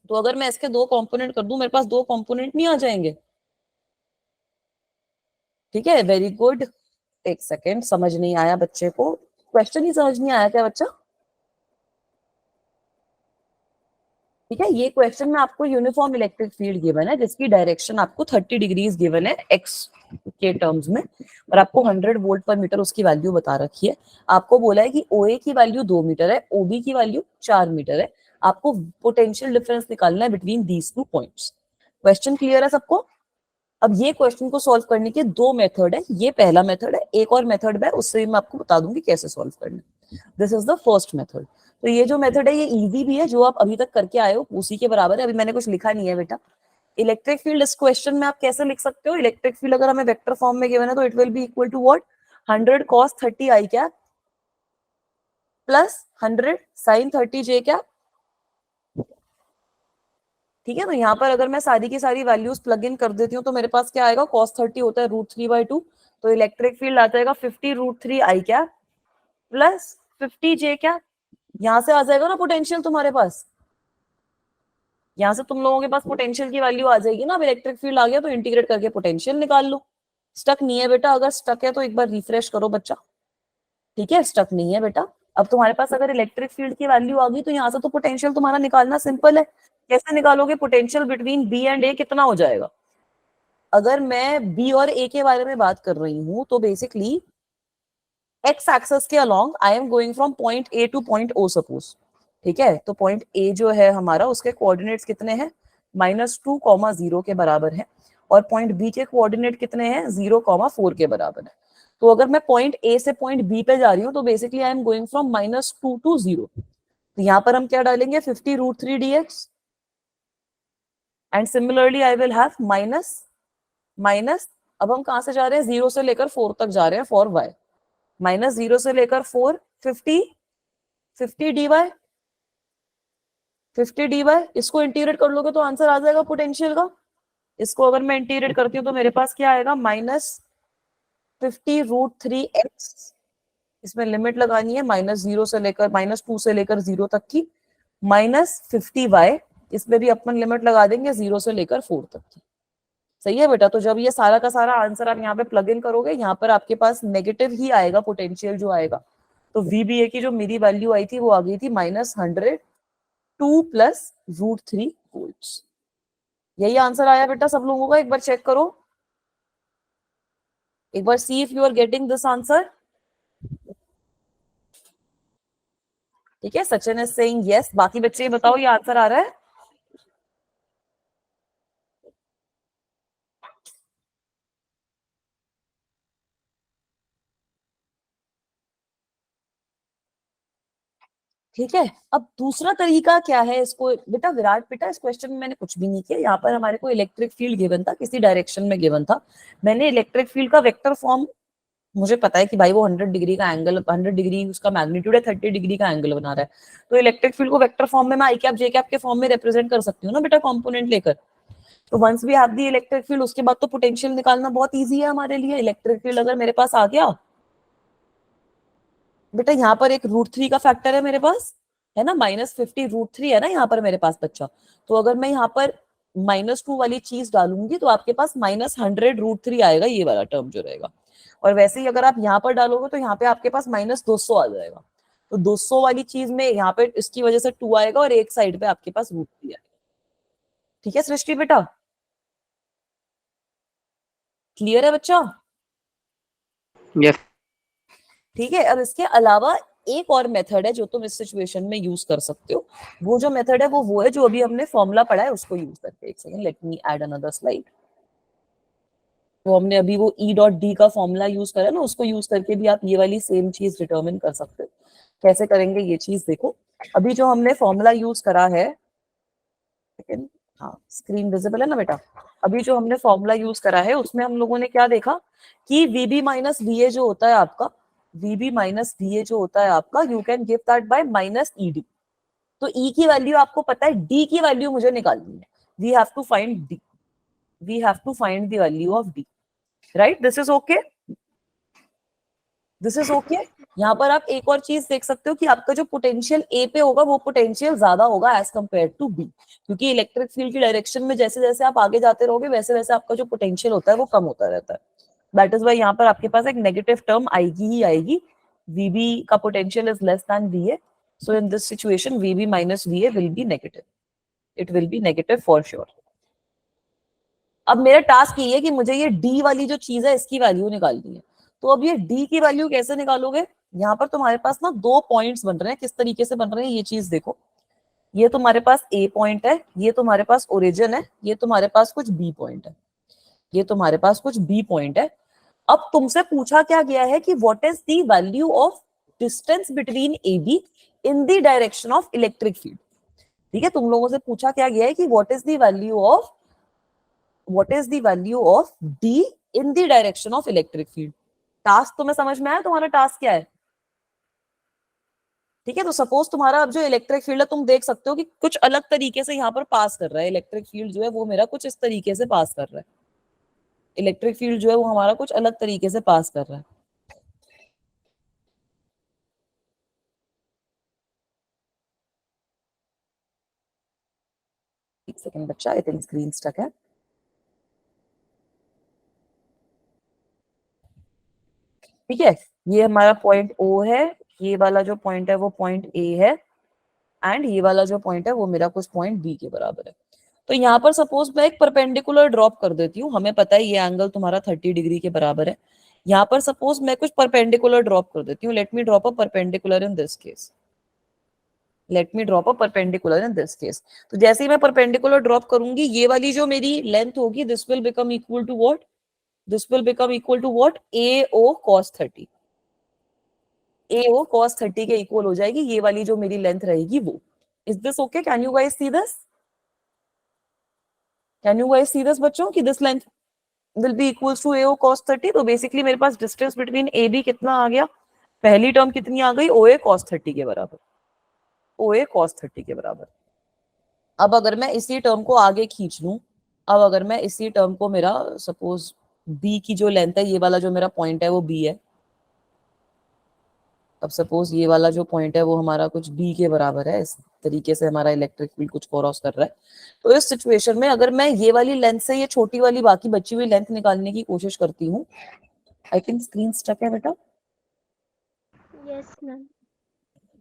तो अगर मैं इसके दो कंपोनेंट कर दूं, मेरे पास दो कंपोनेंट नहीं आ जाएंगे? ठीक है, वेरी गुड। एक सेकेंड, समझ नहीं आया बच्चे को, क्वेश्चन ही समझ नहीं आया क्या बच्चा? ठीक है, ये क्वेश्चन में आपको यूनिफॉर्म इलेक्ट्रिक फील्ड गिवन है जिसकी डायरेक्शन आपको 30 डिग्रीज गिवन है एक्स के टर्म्स में, और आपको 100 वोल्ट पर मीटर उसकी वैल्यू बता रखी है। आपको बोला है कि OA की वैल्यू 2 मीटर है, OB की वैल्यू 4 मीटर है। आपको पोटेंशियल डिफरेंस निकालना है between these two points. Question clear है सबको? अब ये क्वेश्चन को सॉल्व करने के दो मेथड है, ये पहला मेथड है, एक और मेथड है उससे मैं आपको बता दूंगी कैसे सॉल्व करना। This is the first method. तो ये जो मेथड है ये इजी भी है, जो आप अभी तक करके आए हो उसी के बराबर है, अभी मैंने कुछ लिखा नहीं है बेटा। इलेक्ट्रिक फील्ड इस क्वेश्चन में आप कैसे लिख सकते हो? इलेक्ट्रिक फील्ड अगर हमें वेक्टर फॉर्म में गिवन है तो it will be equal to what? 100 cos 30 i क्या प्लस 100 sin 30 j क्या। ठीक है, तो यहाँ पर अगर मैं सारी की सारी वैल्यूज प्लग इन कर देती हूँ तो मेरे पास क्या आएगा? cos 30 होता है √3/2, तो इलेक्ट्रिक फील्ड आ जाएगा 50 √3 i क्या प्लस 50 j क्या। यहां से आ जाएगा ना पोटेंशियल तुम्हारे पास, यहां से तुम लोगों के पास पोटेंशियल की वैल्यू आ जाएगी ना। अब इलेक्ट्रिक फील्ड आ गया तो इंटीग्रेट करके पोटेंशियल निकाल लो। स्टक नहीं है बेटा? अगर स्टक है तो एक बार रिफ्रेश करो बच्चा। ठीक है, स्टक नहीं है बेटा। अब तुम्हारे पास अगर इलेक्ट्रिक फील्ड की वैल्यू आ गई तो यहाँ से तो पोटेंशियल तुम्हारा निकालना सिंपल है। कैसे निकालोगे? पोटेंशियल बिटवीन बी एंड ए कितना हो जाएगा? अगर मैं बी और ए के बारे में बात कर रही हूँ तो बेसिकली एक्स एक्सेस के along I am going from point A to point O suppose. ठीक है, तो पॉइंट ए जो है हमारा, उसके कोऑर्डिनेट्स कितने हैं? -2, 0 के बराबर है, और पॉइंट बी के कोऑर्डिनेट कितने हैं? 0, 4 के बराबर है। तो अगर मैं पॉइंट ए से पॉइंट बी पे जा रही हूँ तो basically I am going from -2 to 0। तो यहाँ पर हम क्या डालेंगे? 50 √3 dx, and similarly I will have minus minus, अब हम कहां से जा रहे हैं? 0 से लेकर 4 तक जा रहे हैं फॉर y, -0 से लेकर 4, 50 50 dy, 50 dy। इसको इंटीग्रेट कर लोगे तो आंसर आ जाएगा पोटेंशियल का। इसको अगर मैं इंटीग्रेट करती हूँ तो मेरे पास क्या आएगा? -50 √3x इसमें लिमिट लगानी है -0 से लेकर -2 से लेकर 0 तक की, -50y, इसमें भी अपन लिमिट लगा देंगे 0 से लेकर 4 तक की। सही है बेटा। तो जब ये सारा का सारा आंसर आप यहाँ पे प्लग इन करोगे, यहाँ पर आपके पास नेगेटिव ही आएगा पोटेंशियल जो आएगा। तो VBA की जो मेरी वैल्यू आई थी वो आ गई थी -100 2 + √3 वोल्ट्स। यही आंसर आया बेटा सब लोगों का, एक बार चेक करो, एक बार see if you are getting this answer. ठीक है, सचिन इज सेइंग यस। बाकी बच्चे बताओ ये आंसर आ रहा है? ठीक है। अब दूसरा तरीका क्या है इसको, बेटा विराट बेटा इस क्वेश्चन में मैंने कुछ भी नहीं किया। यहाँ पर हमारे को इलेक्ट्रिक फील्ड गिवन था, किसी डायरेक्शन में गिवन था। मैंने इलेक्ट्रिक फील्ड का वेक्टर फॉर्म, मुझे पता है कि भाई वो 100 डिग्री का एंगल, 100 डिग्री उसका मैग्नीट्यूड है, 30 डिग्री का एंगल बना रहा है। तो इलेक्ट्रिक फील्ड को वेक्टर फॉर्म में मैं आई कैप जे कैप के फॉर्म में रिप्रेजेंट कर सकती हूँ ना बेटा, कंपोनेंट लेकर। तो once we have the electric field, उसके बाद तो पोटेंशियल निकालना बहुत ईजी है हमारे लिए। इलेक्ट्रिक फील्ड अगर मेरे पास आ गया बेटा, यहाँ पर एक √3 का फैक्टर है मेरे पास, है ना, -50 √3 है ना यहाँ पर मेरे पास बच्चा। तो अगर मैं यहाँ पर -2 वाली चीज डालूंगी तो आपके पास -100 √3 आएगा, ये वाला टर्म जो रहेगा। और वैसे ही अगर आप यहाँ पर डालोगे तो यहाँ पे आपके पास -200 आ जाएगा। तो 200 वाली चीज में यहाँ पे इसकी वजह से 2 आएगा और एक साइड पे आपके पास √3 आएगा। ठीक है सृष्टि बेटा, क्लियर है बच्चा? यस। ठीक है। अब इसके अलावा एक और मेथड है जो तुम इस सिचुएशन में यूज कर सकते हो। वो जो मेथड है वो है जो अभी हमने फॉर्मूला पढ़ा है उसको यूज करके। एक second, let me add another slide. तो हमने अभी वो E.D का फॉर्मूला यूज करा ना, उसको यूज करके भी आप ये वाली सेम चीज डिटरमिन कर सकते हो। कैसे करेंगे ये चीज देखो। अभी जो हमने फॉर्मूला यूज करा है, सेकंड, हाँ स्क्रीन विजिबल है ना बेटा? अभी जो हमने फॉर्मूला यूज करा है उसमें हम लोगों ने क्या देखा कि VB माइनस VA जो होता है आपका, VB माइनस VA जो होता है आपका, you can give that by -ED। तो E की वैल्यू आपको पता है, D की वैल्यू मुझे निकालनी है। We have to find D, we have to find the value of D, right? This is okay, this is okay. यहाँ पर आप एक और चीज देख सकते हो कि आपका जो पोटेंशियल ए पे होगा वो पोटेंशियल ज्यादा होगा एज कंपेयर टू बी, क्योंकि इलेक्ट्रिक फील्ड की डायरेक्शन में जैसे जैसे आप आगे जाते रहोगे वैसे वैसे आपका जो पोटेंशियल होता है वो कम होता रहता है। दैट इज वाई यहाँ पर आपके पास एक नेगेटिव टर्म आएगी ही आएगी। VB का potential is less than VA, so in this situation VB minus VA will be negative, it will B negative for sure. अब मेरा टास्क ये है कि मुझे ये D वाली जो चीज है इसकी वैल्यू निकालनी है। तो अब ये D की वैल्यू कैसे निकालोगे? यहाँ पर तुम्हारे पास ना दो पॉइंट्स बन रहे हैं, किस तरीके से बन रहे हैं ये चीज देखो। ये तुम्हारे पास A पॉइंट है, ये तुम्हारे पास ओरिजिन है, ये तुम्हारे पास कुछ B पॉइंट है, ये तुम्हारे पास कुछ B पॉइंट है। अब तुमसे पूछा क्या गया है कि what is the value of distance between AB in the direction of electric field. ठीक है, तुम लोगों से पूछा क्या गया है कि what is the value of, what is the value of D in the direction of electric field। Task तुम्हें समझ में आया? तुम्हारा टास्क क्या है? ठीक है, तो सपोज तुम्हारा अब जो इलेक्ट्रिक फील्ड है तुम देख सकते हो कि कुछ अलग तरीके से यहाँ पर पास कर रहा है। इलेक्ट्रिक फील्ड जो है वो मेरा कुछ इस तरीके से पास कर रहा है। इलेक्ट्रिक फील्ड जो है वो हमारा कुछ अलग तरीके से पास कर रहा है। एक सेकंड बच्चा, आई थिंक स्क्रीन स्टक है। ठीक है, ये हमारा पॉइंट O है, ये वाला जो पॉइंट है वो पॉइंट A है, एंड ये वाला जो पॉइंट है वो मेरा कुछ पॉइंट B के बराबर है। तो यहाँ पर सपोज मैं एक परपेंडिकुलर ड्रॉप कर देती हूँ, हमें पता है ये एंगल तुम्हारा 30 डिग्री के बराबर है। यहाँ पर सपोज मैं कुछ परपेंडिकुलर ड्रॉप कर देती हूँ, let me drop a perpendicular in this case, let me drop a perpendicular in this case. तो जैसे ही मैं परपेंडिकुलर ड्रॉप करूंगी, ये वाली जो मेरी लेंथ होगी, this will become equal to what, this will become equal to what, AO cos 30। AO cos 30 के इक्वल हो जाएगी ये वाली जो मेरी लेंथ रहेगी वो। Is this okay? Can you guys see this? Can you guys see this बच्चों कि this length will be equals to AO cos 30। तो बेसिकली मेरे पास डिस्टेंस बिटवीन AB कितना आ गया? पहली टर्म कितनी आ गई? OA cos 30 के बराबर, OA cos 30 के बराबर। अब अगर मैं इसी टर्म को आगे खींच लूं, अब अगर मैं इसी टर्म को, मेरा सपोज B की जो लेंथ है, ये वाला जो मेरा पॉइंट है वो B है, अब सपोज ये वाला जो पॉइंट है वो हमारा कुछ b के बराबर है, इस तरीके से हमारा इलेक्ट्रिक फील्ड कुछ क्रॉस कर रहा है। तो इस सिचुएशन में अगर मैं ये वाली लेंथ से ये छोटी वाली बाकी बची हुई लेंथ निकालने की कोशिश करती हूँ, आई थिंक स्क्रीन स्टक है बेटा, यस मैम।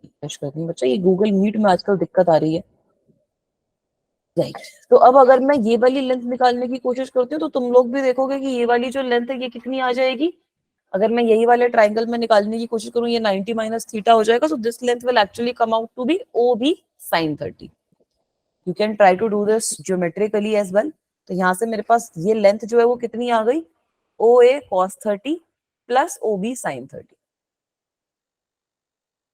कोशिश करती हूँ बच्चा, ये गूगल मीट में आजकल दिक्कत आ रही है। राइट, तो अब अगर मैं ये वाली लेंथ निकालने की कोशिश करती हूँ तो तुम लोग भी देखोगे कि ये वाली जो लेंथ है ये कितनी आ जाएगी। अगर मैं यही वाले ट्राइंगल में निकालने की कोशिश करूँ, ये 90 माइनस थीटा हो जाएगा, so this length will actually come out to be O B sine 30। You can try to do this geometrically as well. तो यहाँ से मेरे पास ये लेंथ जो है वो कितनी आ गई, O A cos 30 plus O B sine 30।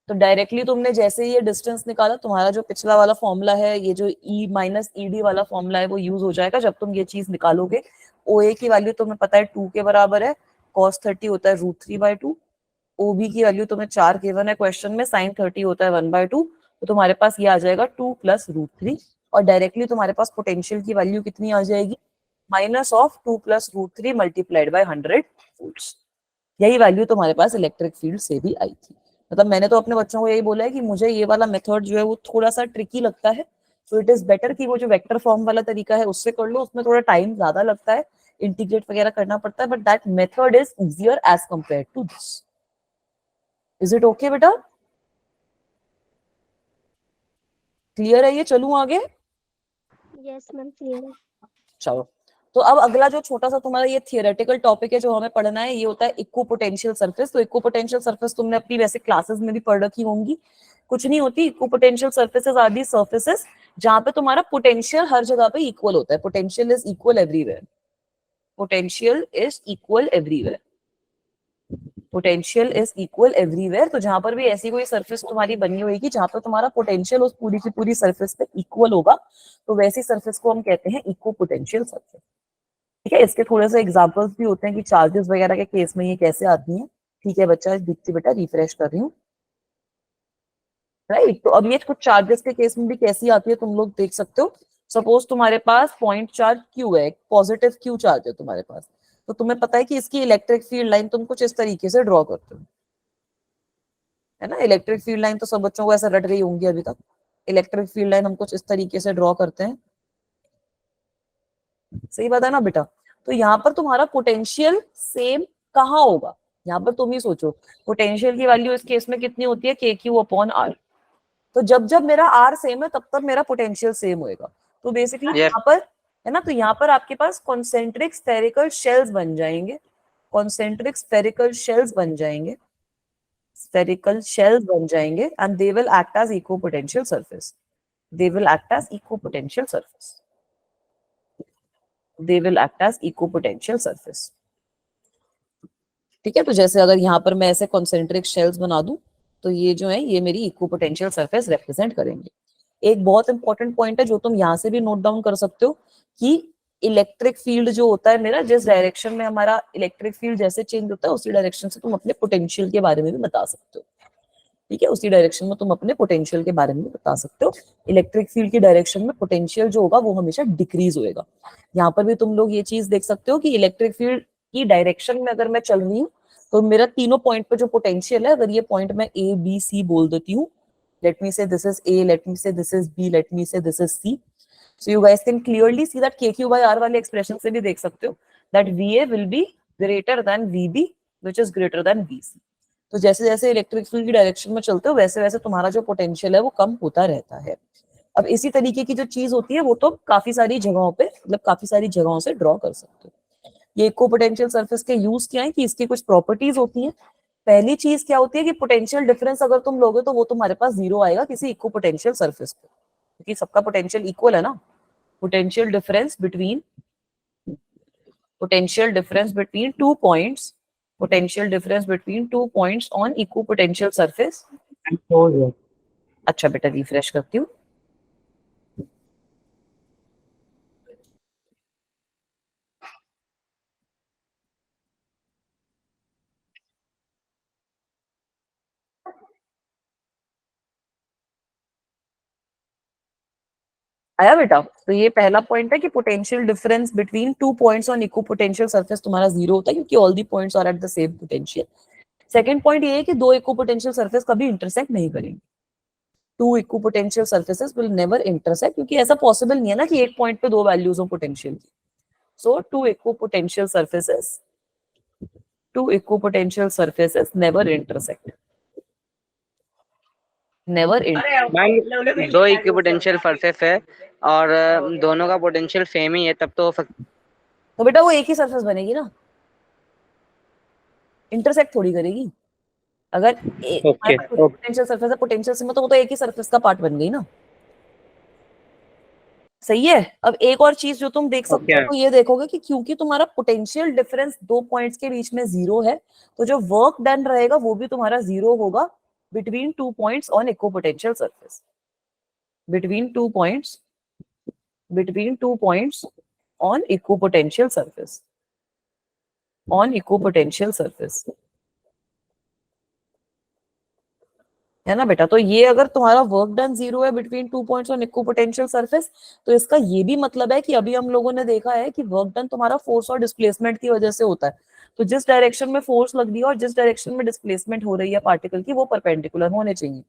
तो डायरेक्टली तुमने जैसे ये डिस्टेंस निकाला, तुम्हारा जो पिछला वाला फॉर्मूला है, ये जो ई माइनस ई डी वाला फॉर्मूला है वो यूज हो जाएगा जब तुम ये चीज निकालोगे। ओ ए की वैल्यू तुम्हें पता है 2 के बराबर है, कॉस 30 होता है √3/2, ओ बी की वैल्यू तुम्हें 4 गिवन है क्वेश्चन में, साइन 30 होता है 1/2, तो तुम्हारे पास ये आ जाएगा 2 प्लस √3, और डायरेक्टली तुम्हारे पास पोटेंशियल की वैल्यू कितनी आ जाएगी, minus of 2 plus √3 multiplied by 100 volts. यही वैल्यू तुम्हारे पास इलेक्ट्रिक फील्ड से भी आई थी। मतलब मैंने तो अपने बच्चों को यही बोला है कि मुझे ये वाला मेथड जो है वो थोड़ा सा ट्रिकी लगता है, तो इट इज बेटर कि वो जो वेक्टर फॉर्म वाला तरीका है उससे कर लो, उसमें थोड़ा टाइम ज्यादा लगता है, इंटीग्रेट वगैरह करना पड़ता है, but that method is easier as compare to this. Is it okay बेटा, क्लियर है ये, चलूं आगे? यस मैम क्लियर है। चलो, तो अब अगला जो छोटा सा तुम्हारा ये थियोरेटिकल टॉपिक है जो हमें पढ़ना है, ये होता है इक्विपोटेंशियल सरफेस। तो इक्विपोटेंशियल सरफेस तुमने अपनी वैसे क्लासेस में भी पढ़ रखी होंगी। कुछ नहीं होती, equipotential surfaces are the surfaces जहां पे तुम्हारा पोटेंशियल हर जगह पे इक्वल होता है। Potential is equal everywhere, potential is equal everywhere, potential is equal everywhere. तो जहां पर भी ऐसी कोई सरफेस तुम्हारी बनी होगी जहां पर तुम्हारा पोटेंशियल उस पूरी की पूरी सरफेस पे इक्वल होगा, तो वैसी सरफेस को हम कहते हैं इक्विपोटेंशियल सरफेस। ठीक है, इसके थोड़े से एग्जांपल्स भी होते हैं कि चार्जेस वगैरह के केस में ये कैसे आती हैं। ठीक है बच्चा, दीप्ति बेटा रिफ्रेश कर रही हूँ। राइट, तो अब ये कुछ चार्जेस के केस में भी कैसी आती है तुम लोग देख सकते हो। सपोज तुम्हारे पास पॉइंट चार्ज क्यू है, पॉजिटिव क्यू चार्ज है तुम्हारे पास, तो तुम्हें पता है कि इसकी इलेक्ट्रिक फील्ड लाइन तुम कुछ इस तरीके से ड्रॉ करते हो, है ना। इलेक्ट्रिक फील्ड लाइन तो सब बच्चों को ऐसा रट गई होंगी अभी तक। इलेक्ट्रिक फील्ड लाइन हम कुछ इस तरीके से ड्रॉ करते हैं, सही बात है ना बेटा। तो यहाँ पर तुम्हारा पोटेंशियल सेम कहाँ होगा, यहाँ पर तुम ही सोचो, पोटेंशियल की वैल्यू इस केस में कितनी होती है, के क्यू अपॉन आर। तो जब जब मेरा आर सेम है तब तब मेरा पोटेंशियल सेम होएगा। तो बेसिकली यहाँ पर है ना, तो यहाँ पर आपके पास कॉन्सेंट्रिक स्फेरिकल शेल्स बन जाएंगे, कॉन्सेंट्रिक स्फेरिकल शेल्स बन जाएंगे, स्फेरिकल शेल्स बन जाएंगे, and they will act as equipotential surface, they will act as equipotential surface, they will act as equipotensial surface। ठीक है, तो जैसे अगर यहाँ पर मैं ऐसे कॉन्सेंट्रिक शेल्स बना दूं तो ये जो है ये मेरी इक्विपोटेंशियल सरफेस रिप्रेजेंट करेंगे। एक बहुत इंपॉर्टेंट पॉइंट है जो तुम यहाँ से भी नोट डाउन कर सकते हो कि इलेक्ट्रिक फील्ड जो होता है मेरा, जिस डायरेक्शन में हमारा इलेक्ट्रिक फील्ड जैसे चेंज होता है उसी डायरेक्शन से तुम अपने पोटेंशियल के बारे में भी बता सकते हो। ठीक है, उसी डायरेक्शन में तुम अपने पोटेंशियल के बारे में बता सकते हो। इलेक्ट्रिक फील्ड की डायरेक्शन में पोटेंशियल जो होगा वो हमेशा डिक्रीज होएगा। यहाँ पर भी तुम लोग ये चीज देख सकते हो कि इलेक्ट्रिक फील्ड की डायरेक्शन में अगर मैं चल रही हूँ तो मेरा तीनों पॉइंट पे जो पोटेंशियल है, अगर ये पॉइंट मैं ए बी सी बोल देती हूँ, let me say this is A, let me say this is B, let me say this is C, so you guys can clearly see that k q by r वाले expression से भी देख सकते हो that V A will be greater than V B which is greater than V C. तो जैसे जैसे electric field की डायरेक्शन में चलते हो वैसे वैसे तुम्हारा जो पोटेंशियल है वो कम होता रहता है। अब इसी तरीके की जो चीज होती है वो तो काफी सारी जगहों पे, मतलब काफी सारी जगहों से ड्रॉ कर सकते हो। ये इक्विपोटेंशियल सरफेस के यूज क्या है कि इसकी कुछ प्रॉपर्टीज होती हैं। पहली चीज क्या होती है कि पोटेंशियल डिफरेंस अगर तुम लोगे तो वो तुम्हारे पास जीरो आएगा किसी इक्विपोटेंशियल सरफेस पे, क्योंकि सबका पोटेंशियल इक्वल है ना। Potential difference between, potential difference between two points, potential difference between 2 points on equipotential surface। अच्छा बेटा रिफ्रेश करती हूँ। आया बेटा, तो ये पहला पॉइंट है कि potential difference between 2 points on equipotential surface तुम्हारा जीरो होता है क्योंकि all the points are at the same potential. Second point ये है कि दो इक्विपोटेंशियल सरफेस कभी इंटरसेक्ट नहीं करेंगे. Two equipotential surfaces will never intersect, क्योंकि ऐसा पॉसिबल नहीं है ना कि एक पॉइंट पे दो वैल्यूज हो पोटेंशियल की. So two equipotential surfaces never intersect. Never intersect. Ma'am दो इक्विपोटेंशियल सरफेस है और दोनों का पोटेंशियल सेम ही है, तब तो हो सकता तो बेटा वो एक ही सरफेस बनेगी ना, इंटरसेक्ट थोड़ी करेगी. अगर ओके पोटेंशियल सरफेस है, पोटेंशियल से मतलब वो तो एक ही सरफेस का पार्ट बन गई ना. सही है. अब एक और चीज जो तुम देख सकते हो Okay. तो ये देखोगे कि क्योंकि तुम्हारा पोटेंशियल डिफरेंस दो पॉइंट्स के बीच में जीरो है, तो जो वर्क डन रहेगा वो भी तुम्हारा जीरो होगा between two points on equipotential surface. Between two points on equipotential surface. On equipotential surface है ना बेटा. तो ये अगर तुम्हारा वर्क डन जीरो है between two points on equipotential surface, तो इसका ये भी मतलब है कि अभी हम लोगों ने देखा है कि वर्क डन तुम्हारा फोर्स और डिस्प्लेसमेंट की वजह से होता है. तो जिस डायरेक्शन में फोर्स लग रही है और जिस डायरेक्शन में डिस्प्लेसमेंट हो रही है पार्टिकल की, वो परपेंडिकुलर होने चाहिए.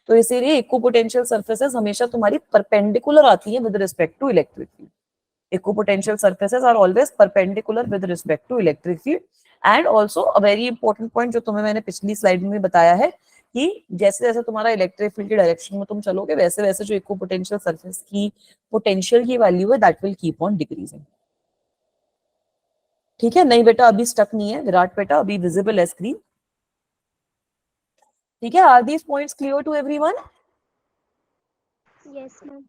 तो इसीलिए इक्विपोटेंशियल सरफेसेस हमेशा तुम्हारी परपेंडिकुलर आती है with respect to electric field. Equipotensial surfaces are always perpendicular with respect to electric field. And also a very important point जो तुम्हें मैंने पिछली स्लाइड में बताया है कि जैसे जैसे तुम्हारा इलेक्ट्रिक फील्ड की डायरेक्शन में तुम चलोगे, वैसे वैसे जो इक्विपोटेंशियल सरफेस की पोटेंशियल की वैल्यू है that will keep on decreasing. ठीक है. नहीं बेटा अभी स्टक नहीं है विराट बेटा, अभी विजिबल है स्क्रीन. ठीक है. Are these points clear to everyone? Yes, ma'am.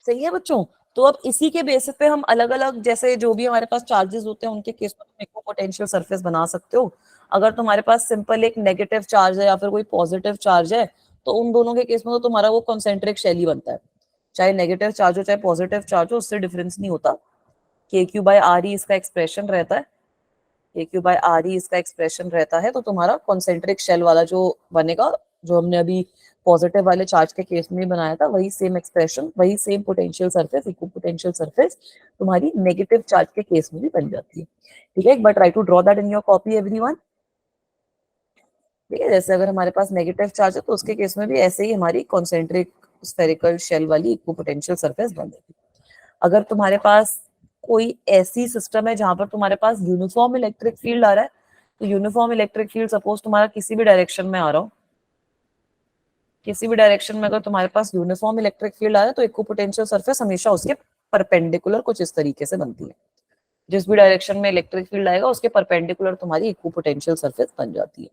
सही है बच्चों. तो अब इसी के बेसिस पे हम अलग अलग जैसे जो भी हमारे पास चार्जेस होते हैं उनके केस में तुम इक्विपोटेंशियल सरफेस बना सकते हो. अगर तुम्हारे पास सिंपल एक नेगेटिव चार्ज है या फिर कोई पॉजिटिव चार्ज है, तो उन दोनों के केस में तो तुम्हारा वो कॉन्सेंट्रिक शेल ही बनता है. चाहे नेगेटिव चार्ज हो चाहे पॉजिटिव चार्ज हो, उससे डिफरेंस नहीं होता. के क्यू बाय आर ई इसका एक्सप्रेशन रहता है. के क्यू बाय आर ई इसका एक्सप्रेशन रहता है. तो तुम्हारा कॉन्सेंट्रिक शेल वाला जो बनेगा, जो हमने अभी पॉजिटिव वाले चार्ज के केस में बनाया था, वही सेम एक्सप्रेशन, वही same potential surface, equipotential surface तुम्हारी नेगेटिव चार्ज के केस में भी बन जाती है. ठीक है. एक बार try to draw that in your copy everyone. ठीक है. जैसे अगर हमारे पास नेगेटिव चार्ज है तो उसके केस में भी ऐसे ही हमारी कॉन्सेंट्रिक स्फेरिकल शेल वाली इक्विपोटेंशियल सरफेस बन जाती है. अगर तुम्हारे पास कोई ऐसी सिस्टम है जहां पर तुम्हारे पास यूनिफॉर्म इलेक्ट्रिक फील्ड आ रहा है, तो यूनिफॉर्म इलेक्ट्रिक फील्ड सपोज तुम्हारा किसी भी डायरेक्शन में आ रहा हो, किसी भी डायरेक्शन में अगर तुम्हारे पास यूनिफॉर्म इलेक्ट्रिक फील्ड आ रहा है, तो इक्विपोटेंशियल सरफेस हमेशा उसके परपेंडिकुलर कुछ इस तरीके से बनती है. जिस भी डायरेक्शन में इलेक्ट्रिक फील्ड आएगा उसके परपेंडिकुलर तुम्हारी इक्विपोटेंशियल सरफेस बन जाती है.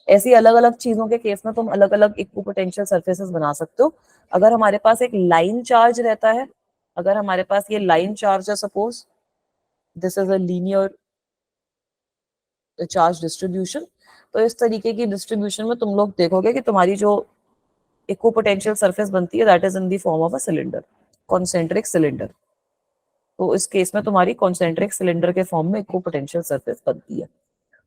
ऐसी अलग अलग चीजों के केस में तुम अलग अलग इक्विपोटेंशियल सरफेसेस बना सकते हो. अगर हमारे पास एक लाइन चार्ज रहता है, अगर हमारे पास ये लाइन चार्ज है, suppose this is a linear charge distribution, तो इस तरीके की डिस्ट्रीब्यूशन में तुम लोग देखोगे कि तुम्हारी जो इक्विपोटेंशियल सरफेस बनती है that is in the form of a cylinder, concentric cylinder. तो इस केस में तुम्हारी कॉन्सेंट्रिक सिलेंडर के फॉर्म में इक्विपोटेंशियल सरफेस बनती है.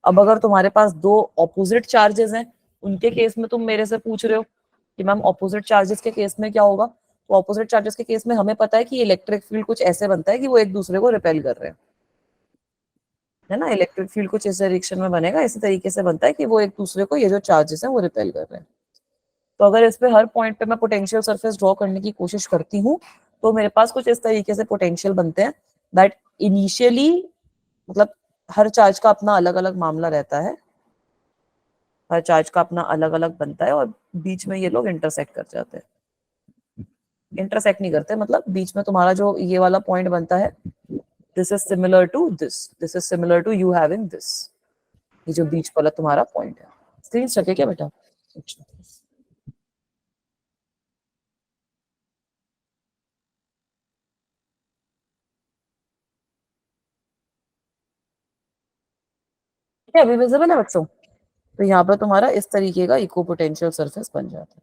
अब अगर तुम्हारे पास दो ऑपोजिट चार्जेस हैं, उनके केस में तुम मेरे से पूछ रहे हो कि मैम ऑपोजिट चार्जेस के केस में क्या होगा. तो ऑपोजिट चार्जेस के केस में हमें पता है कि इलेक्ट्रिक फील्ड कुछ ऐसे बनता है कि वो एक दूसरे को रिपेल कर रहे हैं, है ना. इलेक्ट्रिक फील्ड कुछ इस डायरेक्शन में बनेगा, इसी तरीके से बनता है कि वो एक दूसरे को, ये जो चार्जेस हैं वो रिपेल कर रहे हैं. तो अगर इस पे हर पॉइंट पे मैं पोटेंशियल सरफेस ड्रॉ करने की कोशिश करती हूँ, तो मेरे पास कुछ इस तरीके से पोटेंशियल बनते हैं दैट इनिशियली, मतलब हर चार्ज का अपना अलग अलग मामला रहता है, हर चार्ज का अपना अलग अलग बनता है, और बीच में ये लोग इंटरसेक्ट कर जाते हैं. इंटरसेक्ट नहीं करते, मतलब बीच में तुम्हारा जो ये वाला पॉइंट बनता है, this is similar to this, this is similar to you having this, ये जो बीच वाला तुम्हारा पॉइंट है. स्क्रीन स्टक है क्या बेटा? अच्छा. क्या अभी विजिबल है बच्चों? तो यहाँ पर तुम्हारा इस तरीके का इक्विपोटेंशियल सरफेस बन जाता है.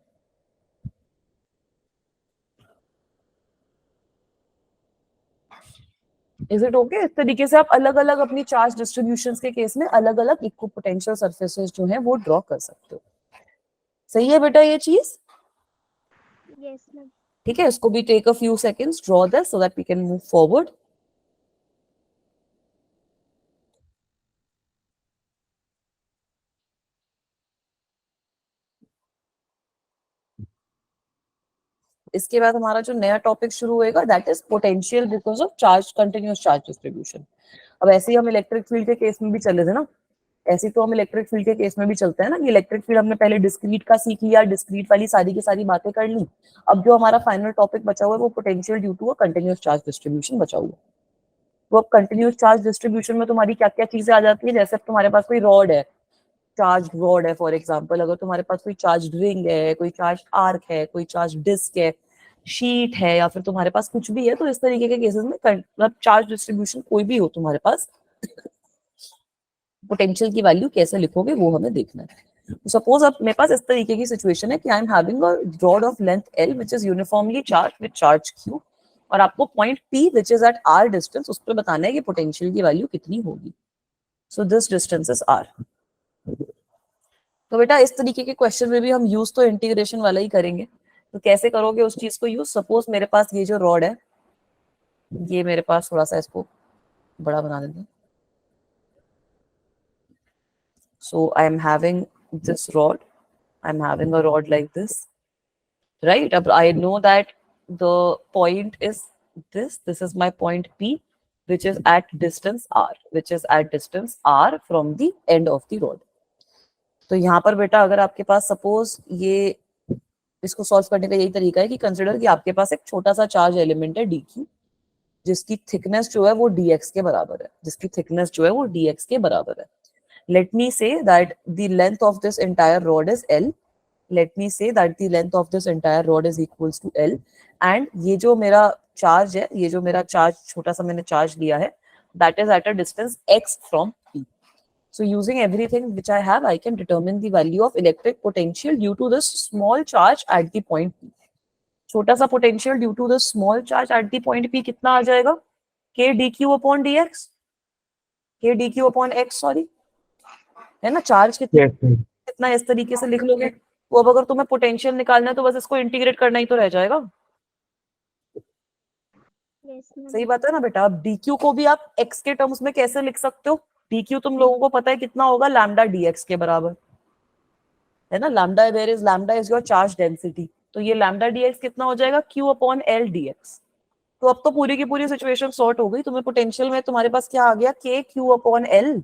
Is it okay? इस तरीके से आप अलग अलग अपनी चार्ज डिस्ट्रीब्यूशन के केस में अलग अलग इक्विपोटेंशियल सरफेसेस जो है वो ड्रॉ कर सकते हो. सही है बेटा ये चीज? Yes, ma'am. ठीक है. इसको भी take a few seconds, draw this so that we can move forward. इसके बाद हमारा जो नया टॉपिक शुरू होएगा that is potential because of charge, continuous charge distribution. अब ऐसे ही हम इलेक्ट्रिक फील्ड के केस में भी चले थे ना, ऐसे तो हम इलेक्ट्रिक फील्ड के केस में भी चलते हैं ना, कि इलेक्ट्रिक फील्ड हमने पहले डिस्क्रीट का सीख लिया, डिस्क्रीट वाली सारी की सारी बातें कर ली। अब जो हमारा फाइनल टॉपिक बचा हुआ है वो potential due to a continuous charge distribution बचा हुआ है। तो अब कंटिन्यूअस चार्ज डिस्ट्रीब्यूशन में तुम्हारी क्या क्या चीजें आ जाती है, जैसे अब तुम्हारे पास कोई रॉड है, चार्ज रॉड है फॉर एग्जाम्पल, अगर तुम्हारे पास कोई चार्ज रिंग है, कोई चार्ज आर्क है, कोई चार्ज डिस्क है, शीट है, या फिर तुम्हारे पास कुछ भी है, तो इस तरीके के केसेस में मतलब चार्ज डिस्ट्रीब्यूशन कोई भी हो तुम्हारे पास, पोटेंशियल की वैल्यू कैसे लिखोगे वो हमें देखना है। सपोज अब मेरे पास इस तरीके की सिचुएशन है कि I am having a rod of length L which is uniformly charge with charge Q, और आपको point P which is at R distance उस पर बताना है कि पोटेंशियल की वैल्यू कितनी होगी। So this distance is R। तो बेटा इस तरीके के क्वेश्चन में भी हम यूज तो इंटीग्रेशन वाला ही करेंगे। तो कैसे करोगे उस चीज को यूज, सपोज मेरे पास ये जो रॉड है, ये मेरे पास थोड़ा सा इसको बड़ा बना देते हैं। So I am having this rod. I'm having a rod like this, right? I know that the point is this. This is my point P, which is at distance R, which is at distance R from the end of the rod. तो यहाँ पर बेटा अगर आपके पास suppose ये, इसको solve करने का यही तरीका है कि कंसिडर कि आपके पास एक छोटा सा चार्ज एलिमेंट है dq, जिसकी थिकनेस जो है वो dx के बराबर है, जिसकी थिकनेस जो है वो dx के बराबर है। Let me say that the length of this entire rod is L. Let me say that the length of this entire rod is equals to L. And ये जो मेरा चार्ज है, ये जो मेरा चार्ज छोटा सा मैंने चार्ज लिया है, that is at a distance x from P. So using everything which I have, I can determine the value of electric potential due to this small charge at the point P. छोटा सा potential due to the small charge at the point P कितना आ जाएगा? K dq upon dx, K dq upon x, sorry, है ना। Charge कितना इस तरीके से लिख लोगे, तो अब अगर तुम्हें पोटेंशियल निकालना है तो बस इसको इंटीग्रेट करना ही तो रह जाएगा। Yes, ma'am. सही बात है ना बेटा। अब dq को भी आप x के टर्म्स में कैसे लिख सकते हो, dq तुम लोगों को पता है कितना होगा, लैम्डा dx के बराबर है ना। Lambda where is lambda is your charge density, तो ये लैम्डा dx कितना हो जाएगा, q अपॉन एल dx। तो अब तो पूरी की पूरी सिचुएशन सॉर्ट हो गई। तुम्हें पोटेंशियल में तुम्हारे पास क्या आ गया, k q upon L,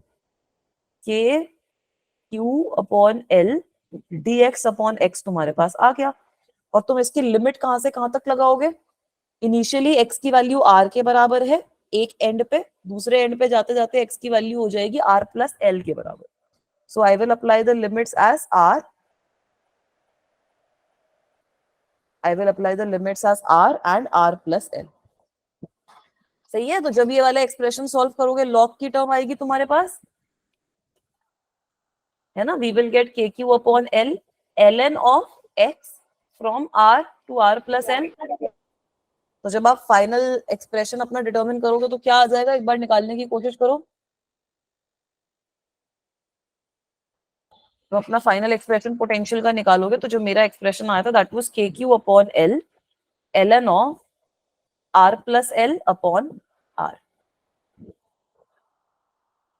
k q upon L dx upon x तुम्हारे पास आ गया। और तुम इसकी लिमिट कहां से कहां तक लगाओगे, इनिशियली x की वैल्यू r के बराबर है एक एंड पे, दूसरे एंड पे जाते जाते x की वैल्यू हो जाएगी r प्लस एल के बराबर। So I will apply the limits as r, I will apply the limits as r and r plus L. सही है। तो जब ये वाला एक्सप्रेशन सॉल्व करोगे लॉग की टर्म आएगी तुम्हारे पास, है ना। We will get k Q upon L ln of x from r to r plus n। तो जब आप फाइनल एक्सप्रेशन अपना डिटरमिन करोगे तो क्या आ जाएगा, एक बार निकालने की कोशिश करो। तो अपना फाइनल एक्सप्रेशन पोटेंशियल का निकालोगे तो जो मेरा एक्सप्रेशन आया था दैट वाज के Q upon L ln of r plus L upon r।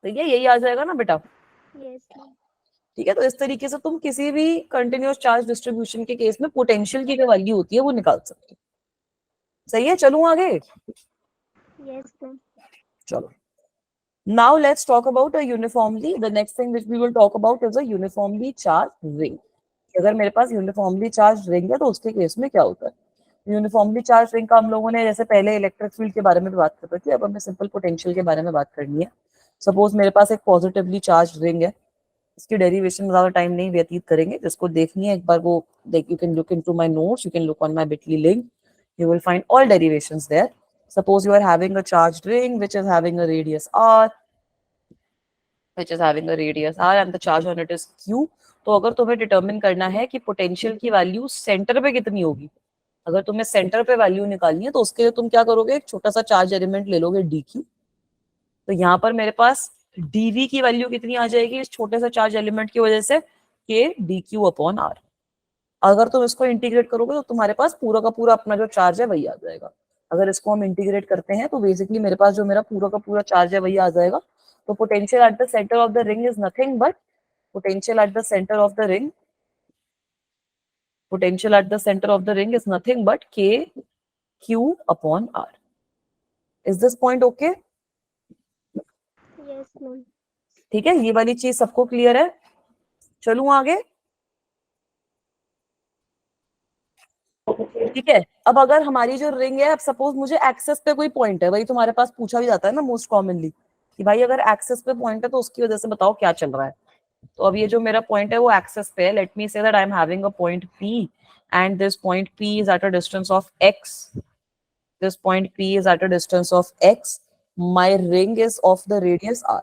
तो ये यही आ जाएगा ना बेटा। Yes, ma'am. ठीक है। तो इस तरीके से तुम किसी भी कंटिन्यूअस चार्ज डिस्ट्रीब्यूशन के केस में पोटेंशियल की जो वैल्यू होती है वो निकाल सकते हो। सही है। चलूं आगे। Yes, ma'am. चलो, now let's talk about a uniformly, the next thing which we will talk about is a uniformly charged ring। अगर मेरे पास यूनिफॉर्मली चार्ज रिंग है तो उसके केस में क्या होता है। यूनिफॉर्मली चार्ज रिंग का हम लोगों ने जैसे पहले इलेक्ट्रिक फील्ड के बारे में भी बात कर रही थी, अब हमें सिंपल पोटेंशियल के बारे में बात करनी है। सपोज मेरे पास एक पॉजिटिवली चार्ज रिंग है, इसकी डेरिवेशन में ज्यादा टाइम नहीं व्यतीत करेंगे, जिसको देखनी है एक बार वो देख, you can look into my notes, you can look on my Bitly link, you will find all derivations there। Suppose you are having a charged ring which is having a radius r, and the charge on it is q। तो अगर तुम्हें determine करना है कि potential की value centre पे कितनी होगी, अगर तुम्हें सेंटर पे वैल्यू निकालनी है तो उसके लिए तुम क्या करोगे, एक छोटा सा चार्ज एलिमेंट ले लोगे dq। तो यहाँ पर मेरे पास dv की वैल्यू कितनी आ जाएगी इस छोटे से चार्ज एलिमेंट की वजह से, k dq अपॉन r। अगर तुम इसको इंटीग्रेट करोगे तो तुम्हारे पास पूरा का पूरा अपना जो चार्ज है वही आ जाएगा। अगर इसको हम इंटीग्रेट करते हैं तो बेसिकली मेरे पास जो मेरा पूरा का पूरा चार्ज है वही आ जाएगा। तो potential at the centre of the ring is nothing but, potential at the centre of the ring Potential at the center of the ring is nothing but K Q upon R. Is this point okay? Yes, ma'am. ठीक है, ये वाली चीज सबको clear है? चलूं आगे? ठीक है, अब अगर हमारी जो रिंग है, अब सपोज मुझे एक्सेस पे कोई पॉइंट है, वही तुम्हारे पास पूछा भी जाता है ना मोस्ट कॉमनली, कि भाई अगर एक्सेस पे पॉइंट है तो उसकी वजह से बताओ क्या चल रहा है। तो अब ये जो मेरा पॉइंट है वो एक्सेस पे है। लेट मी से that I am having a point P and this point P is at a distance of x. This point P is at a distance of x. My ring is of the radius r.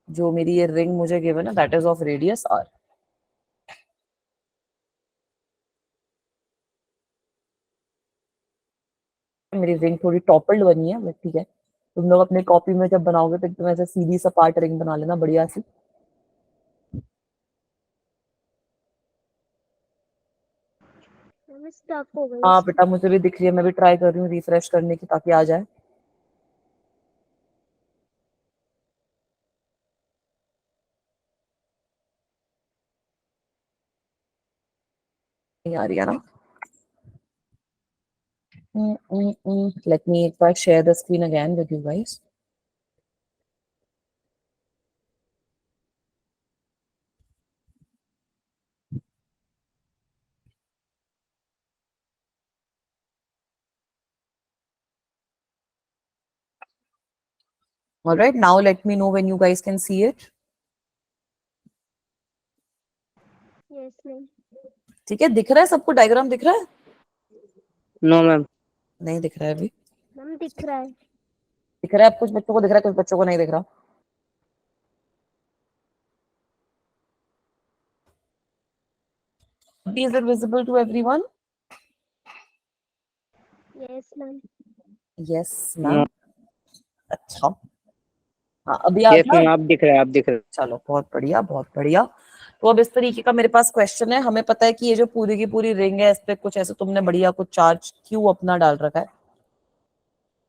जो मेरी ये ring मुझे given है that is of radius r. मेरी ring थोड़ी toppled बनी है but ठीक है, तुम लोग अपने कॉपी में जब बनाओगे तो एकदम ऐसे सीधी सपाट रिंग बना लेना बढ़िया सी। मैं स्टक हो गई हाँ इसमें। बेटा मुझे भी दिख रही है, मैं भी ट्राई कर रही हूँ रिफ्रेश करने की ताकि आ जाए। नहीं आ रही है ना? Let me एक बार share the screen again with you guys. All right, now let me know when you guys can see it. Yes, ma'am. ठीक है, दिख रहा है सबको? डायग्राम दिख रहा है? No ma'am. नहीं दिख रहा है अभी? मैम दिख रहा है। दिख रहा है, अब कुछ बच्चों को दिख रहा है, कुछ बच्चों को नहीं दिख रहा। Is it visible to everyone? Yes, ma'am. Yes, ma'am. अच्छा, हाँ अभी आ यस गया? मैम, आप दिख रहे हैं, आप दिख रहे हैं। चलो बहुत बढ़िया, बहुत बढ़िया। तो अब इस तरीके का मेरे पास क्वेश्चन है। हमें पता है कि ये जो पूरी की पूरी रिंग है इस पे कुछ ऐसे तुमने बढ़िया कुछ चार्ज क्यू अपना डाल रखा है।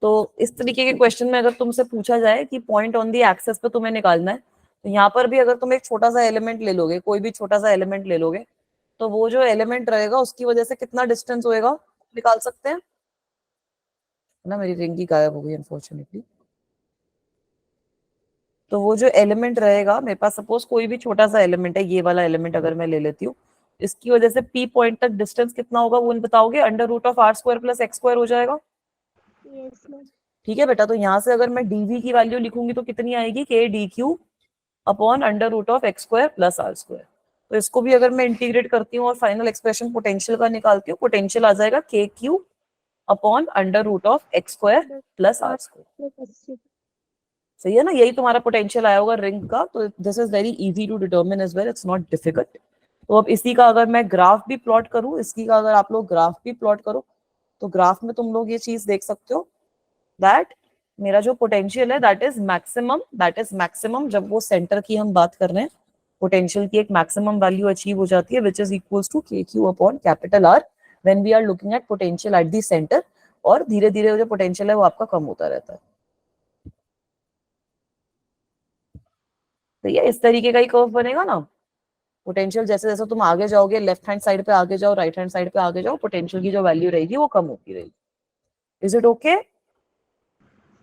तो इस तरीके के क्वेश्चन में अगर तुमसे पूछा जाए कि पॉइंट ऑन दी एक्सेस पे तुम्हें निकालना है, तो यहाँ पर भी अगर तुम एक छोटा सा एलिमेंट ले लोगे, कोई भी छोटा सा एलिमेंट ले लोगे, तो वो जो एलिमेंट रहेगा उसकी वजह से कितना डिस्टेंस होएगा निकाल सकते हैं ना। मेरी रिंग ही गायब हो गई अनफॉर्चुनेटली। तो वो जो एलिमेंट रहेगा मेरे पास, सपोज कोई भी छोटा सा एलिमेंट है, ये वाला एलिमेंट अगर मैं ले लेती हूँ, इसकी वजह से पी पॉइंट तक डिस्टेंस कितना होगा वो बताओगे? Under root of R square plus X square हो जाएगा। Yes, ma'am. ठीक है बेटा, तो यहाँ से अगर मैं डीवी की वैल्यू लिखूंगी तो कितनी आएगी? K D Q upon under root of X square plus R square. तो इसको भी अगर मैं इंटीग्रेट करती हूँ और फाइनल एक्सप्रेशन पोटेंशियल का निकालती हूँ, पोटेंशियल आ जाएगा K Q upon under root of X square plus R square. Plus सही है ना? यही तुम्हारा पोटेंशियल आया होगा रिंग का। तो this is very easy to determine as well, it's not difficult. तो अब इसी का अगर मैं ग्राफ भी प्लॉट करूं, इसकी का अगर आप लोग ग्राफ भी प्लॉट करो, तो ग्राफ में तुम लोग ये चीज देख सकते हो दैट मेरा जो पोटेंशियल है दैट इज मैक्सिमम, जब वो सेंटर की हम बात कर रहे हैं, पोटेंशियल की एक मैक्सिमम वैल्यू अचीव हो जाती है which is equals to K Q upon capital R when we are looking at potential at the centre. और धीरे धीरे जो पोटेंशियल है वो आपका कम होता रहता है। तो ये इस तरीके का ही कर्व बनेगा ना। पोटेंशियल जैसे जैसे तुम आगे जाओगे, लेफ्ट हैंड साइड पे आगे जाओ, राइट हैंड साइड पे आगे जाओ, पोटेंशियल की जो वैल्यू रहेगी वो कम होती रहेगी। Is it okay?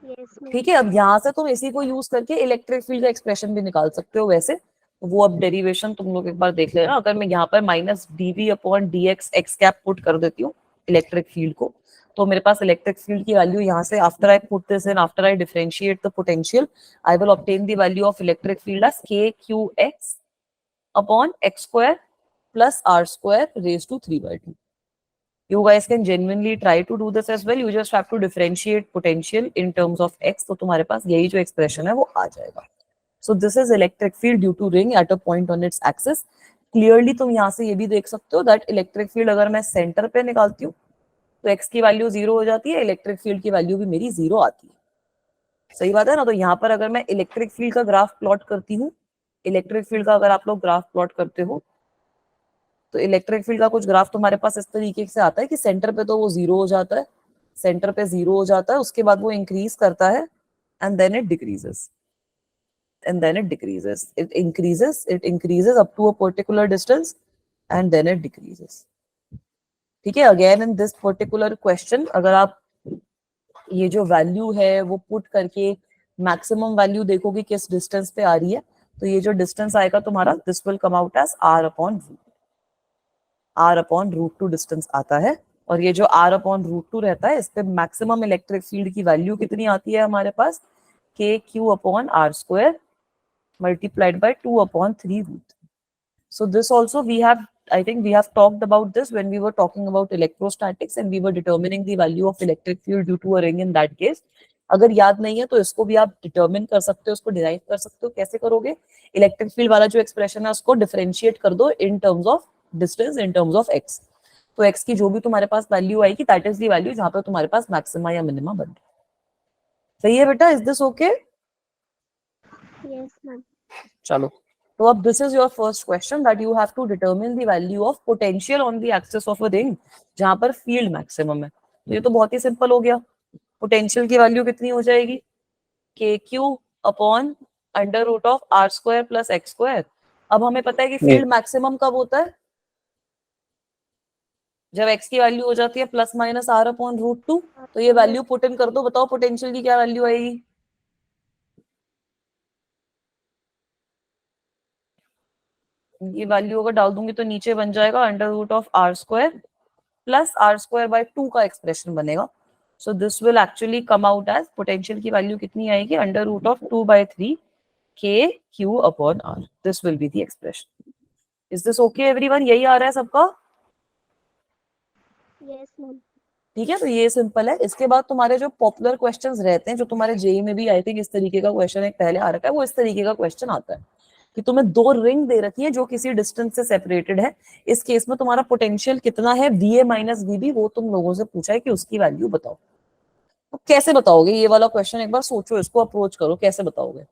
yes, ma'am. ठीक है, अब यहाँ से तुम इसी को यूज करके इलेक्ट्रिक फील्ड का एक्सप्रेशन भी निकाल सकते हो। वैसे वो अब डेरिवेशन तुम लोग एक बार देख लेना। अगर मैं यहाँ पर minus d v upon d x x cap put कर देती हूँ इलेक्ट्रिक फील्ड को, तो मेरे पास इलेक्ट्रिक फील्ड की वैल्यू यहाँ से, after I put this in, after I differentiate the potential, I will obtain the value of electric field as k q x upon x square plus r square raised to 3/2. You guys can genuinely try to do this as well. You just have to differentiate potential in terms of x. तो तुम्हारे पास यही जो expression है वो आ जाएगा. So this is electric field due to ring at a point on its axis. Clearly तुम यहाँ से ये भी देख सकते हो that electric field अगर मैं center पे निकालती हूँ तो x की वैल्यू 0 हो जाती है, इलेक्ट्रिक फील्ड की वैल्यू भी मेरी 0 आती है। सही बात है ना? तो यहाँ पर अगर मैं इलेक्ट्रिक फील्ड का ग्राफ प्लॉट करती हूँ, इलेक्ट्रिक फील्ड का अगर आप लोग ग्राफ प्लॉट करते हो तो इलेक्ट्रिक फील्ड का कुछ ग्राफ तुम्हारे पास इस तरीके से आता है कि सेंटर पे तो वो 0 हो जाता है, सेंटर पे 0 हो जाता है, उसके बाद वो इंक्रीज करता है and then it decreases, it increases up to a particular distance and then it decreases. ठीक है, again in this particular question अगर आप ये जो वैल्यू है वो पुट करके मैक्सिमम वैल्यू देखोगे किस डिस्टेंस पे आ रही है, तो ये जो डिस्टेंस आएगा तुम्हारा, this will come out as r upon root 2 distance आता है। और ये जो r अपॉन रूट 2 रहता है, इस पे मैक्सिमम इलेक्ट्रिक फील्ड की वैल्यू कितनी आती है हमारे पास, k q upon r square multiplied by 2 upon 3 root. So this also I think we have talked about this when we were talking about electrostatics and we were determining the value of electric field due to a ring in that case. अगर याद नहीं है तो इसको भी आप determine कर सकते हो, उसको डिराइव कर सकते हो। कैसे करोगे, इलेक्ट्रिक फील्ड वाला जो एक्सप्रेशन है उसको डिफरेंशिएट कर दो इन terms of distance, in terms of x। तो x की जो भी तुम्हारे पास वैल्यू आएगी दैट इज द वैल्यू जहां पर तुम्हारे पास मैक्सिमा या मिनिमा बन रहा है। सही है बेटा, is this okay? Yes, ma'am. चलो, तो अब this is your first question that you have to determine the value of potential on the axis of a ring जहां पर फील्ड मैक्सिमम है। तो ये तो बहुत ही सिंपल हो गया। पोटेंशियल की वैल्यू कितनी हो जाएगी, K Q upon under root of R square plus X square. अब हमें पता है कि फील्ड मैक्सिमम कब होता है, जब x की वैल्यू हो जाती है plus minus R upon root 2। तो ये वैल्यू पुट इन कर दो, बताओ पोटेंशियल की क्या वैल्यू आएगी। ये वैल्यू अगर डाल दूंगी तो नीचे बन जाएगा under root of R square plus R square by 2 का एक्सप्रेशन बनेगा। So this will actually come out as potential की वैल्यू कितनी आएगी, अंडर रूट ऑफ 2/3 के Q upon R. This will be the expression. Is this okay everyone? यही आ रहा है सबका? Yes, ma'am. ठीक है, तो ये सिंपल है। इसके बाद तुम्हारे जो पॉपुलर क्वेश्चंस रहते हैं, जो तुम्हारे जेई में भी आई थिंक इस तरीके का क्वेश्चन एक पहले आ रखा है, वो इस तरीके का क्वेश्चन आता है कि तुम्हें 2 रिंग दे रखी है जो किसी डिस्टेंस से सेपरेटेड है। इस केस में तुम्हारा पोटेंशियल कितना है, VA माइनस VB, वो तुम लोगों से पूछा है कि उसकी वैल्यू बताओ। तो कैसे बताओगे ये वाला क्वेश्चन, एक बार सोचो, इसको अप्रोच करो, कैसे बताओगे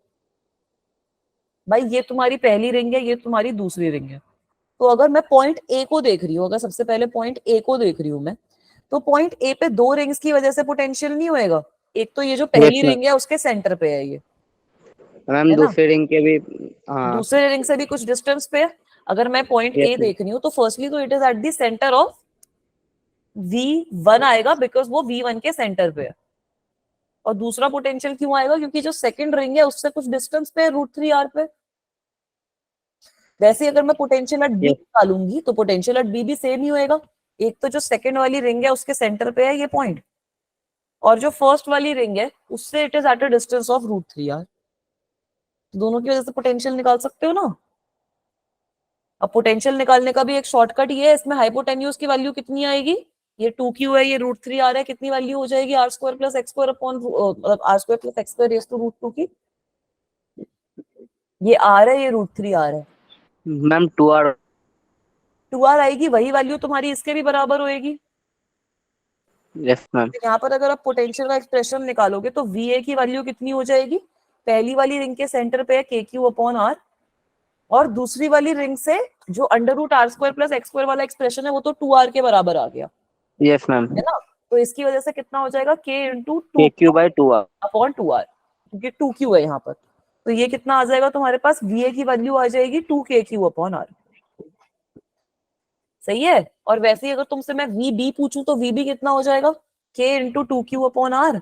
भाई। ये तुम्हारी पहली रिंग है, ये तुम्हारी दूसरी रिंग है। तो अगर मैं पॉइंट ए को देख रही हूँ, अगर सबसे पहले पॉइंट ए को देख रही हूँ मैं, तो पॉइंट ए पे 2 रिंग्स की वजह से पोटेंशियल नहीं होएगा। एक तो ये जो पहली रिंग है उसके सेंटर पे है ये, मैम दूसरी रिंग के भी दूसरे रिंग से भी कुछ डिस्टेंस पे है। अगर मैं पॉइंट ए देख रही हूँ तो फर्स्टली तो it is at the centre of V1 आएगा, बिकॉज वो V1 के सेंटर पे है। और दूसरा पोटेंशियल क्यों आएगा, क्योंकि जो सेकंड रिंग है उससे कुछ डिस्टेंस पे है, √3r पे। वैसे अगर मैं पोटेंशियल एट बी निकालूंगी तो पोटेंशियल एट बी भी सेम ही होएगा। एक तो जो सेकंड वाली रिंग है उसके सेंटर पे है ये पॉइंट, और जो फर्स्ट वाली रिंग है उससे it is at a distance of √3r। तो दोनों की वजह से पोटेंशियल निकाल सकते हो ना। अब पोटेंशियल निकालने का भी एक शॉर्टकट ये है, इसमें हाइपोटेन्यूज की वैल्यू कितनी आएगी, ये 2q है, ये √3r है, कितनी वैल्यू हो जाएगी, r square plus X square upon r square plus X square raise to √2 की। ये r है, ये √3r है मैम 2r आएगी, वही वैल्यू तुम्हारी इसके भी बराबर होएगी। Yes ma'am. यहाँ पर अगर आप पोटेंशियल का एक्सप्रेशन निकालोगे तो VA की वैल्यू कितनी हो जाएगी, पहली वाली रिंग के सेंटर पे है KQ अपॉन R, और दूसरी वाली रिंग से जो under root R square plus X square वाला एक्सप्रेशन है वो तो 2r के बराबर आ गया, यस मैम। है ना। तो इसकी वजह से कितना हो जाएगा, K into KQ by 2r upon 2r, क्योंकि 2q है यहाँ पर। तो ये कितना आ जाएगा तुम्हारे पास, VA की वैल्यू आ जाएगी 2KQ अपॉन R। सही है। और वैसे ही अगर तुमसे मैं VB पूछूं तो VB कितना हो जाएगा, K into 2Q upon R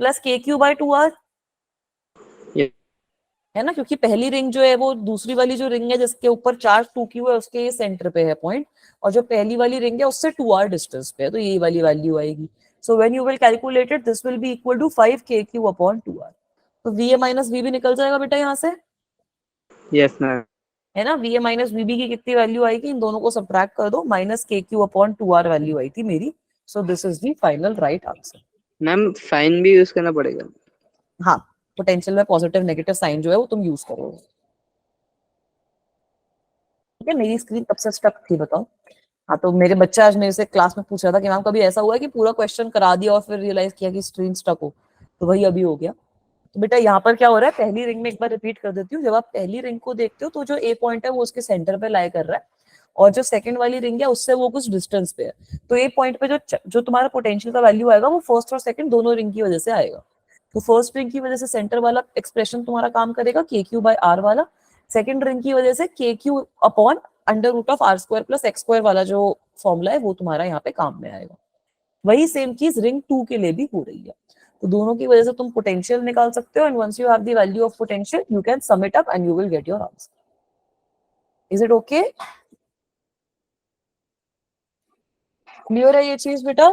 plus KQ by 2R, है ना, क्योंकि पहली रिंग जो है वो दूसरी वाली जो रिंग है जिसके ऊपर चार्ज 2Q है उसके ये सेंटर पे है पॉइंट, और जो पहली वाली रिंग है उससे 2r डिस्टेंस पे है, तो यही वाली वैल्यू आएगी। So when you will calculate it this will be equal to 5KQ upon 2r। तो VA माइनस VB निकल जाएगा बेटा यहाँ से, यस मैम। है ना। VA माइनस VB की कितनी वैल्यू आएगी, इन दोनों को सब्ट्रैक्ट कर दो, minus KQ upon 2r value आई थी मेरी। So this is the final right answer. Ma'am sign भी यूज करना पड़ेगा? हाँ, पोटेंशियल में पॉजिटिव नेगेटिव साइन जो है वो तुम यूज करोगे। ठीक है, मेरी स्क्रीन कब से स्टक थी बताओ। हाँ, तो मेरे बच्चा आज मेरे से क्लास में पूछ रहा था कि मैम कभी ऐसा हुआ है कि पूरा क्वेश्चन करा दिया और फिर रियलाइज किया कि स्क्रीन स्टक हो, तो वही अभी हो गया। तो बेटा यहाँ पर क्या हो रहा है, पहली रिंग में एक बार रिपीट कर देती हूँ। जब आप पहली रिंग को देखते हो तो जो ए पॉइंट है वो उसके सेंटर पे लाई कर रहा है, और जो सेकंड वाली रिंग है उससे वो कुछ डिस्टेंस पे है। तो ए पॉइंट पे जो तुम्हारा पोटेंशियल का वैल्यू आएगा वो फर्स्ट और सेकंड दोनों रिंग की वजह से आएगा। तो फर्स्ट रिंग की वजह से सेंटर वाला एक्सप्रेशन तुम्हारा काम करेगा KQ बाय R वाला, सेकंड रिंग की वजह से KQ upon under root of R square plus X square वाला जो फॉर्मूला है वो तुम्हारा यहाँ पे काम में आएगा। वही सेम चीज रिंग 2 के लिए भी हो रही है। तो दोनों की वजह से तुम पोटेंशियल निकाल सकते हो and once you have the value of potential you can sum it up and you will get your answer. Is it okay? Clear है ये चीज बेटा?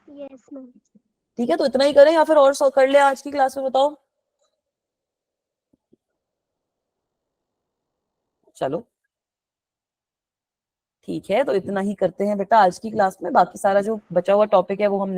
Yes, ma'am. ठीक है, तो इतना ही करें या फिर और कर ले आज की क्लास में, बताओ। चलो ठीक है, तो इतना ही करते हैं बेटा आज की क्लास में। बाकी सारा जो बचा हुआ टॉपिक है वो हम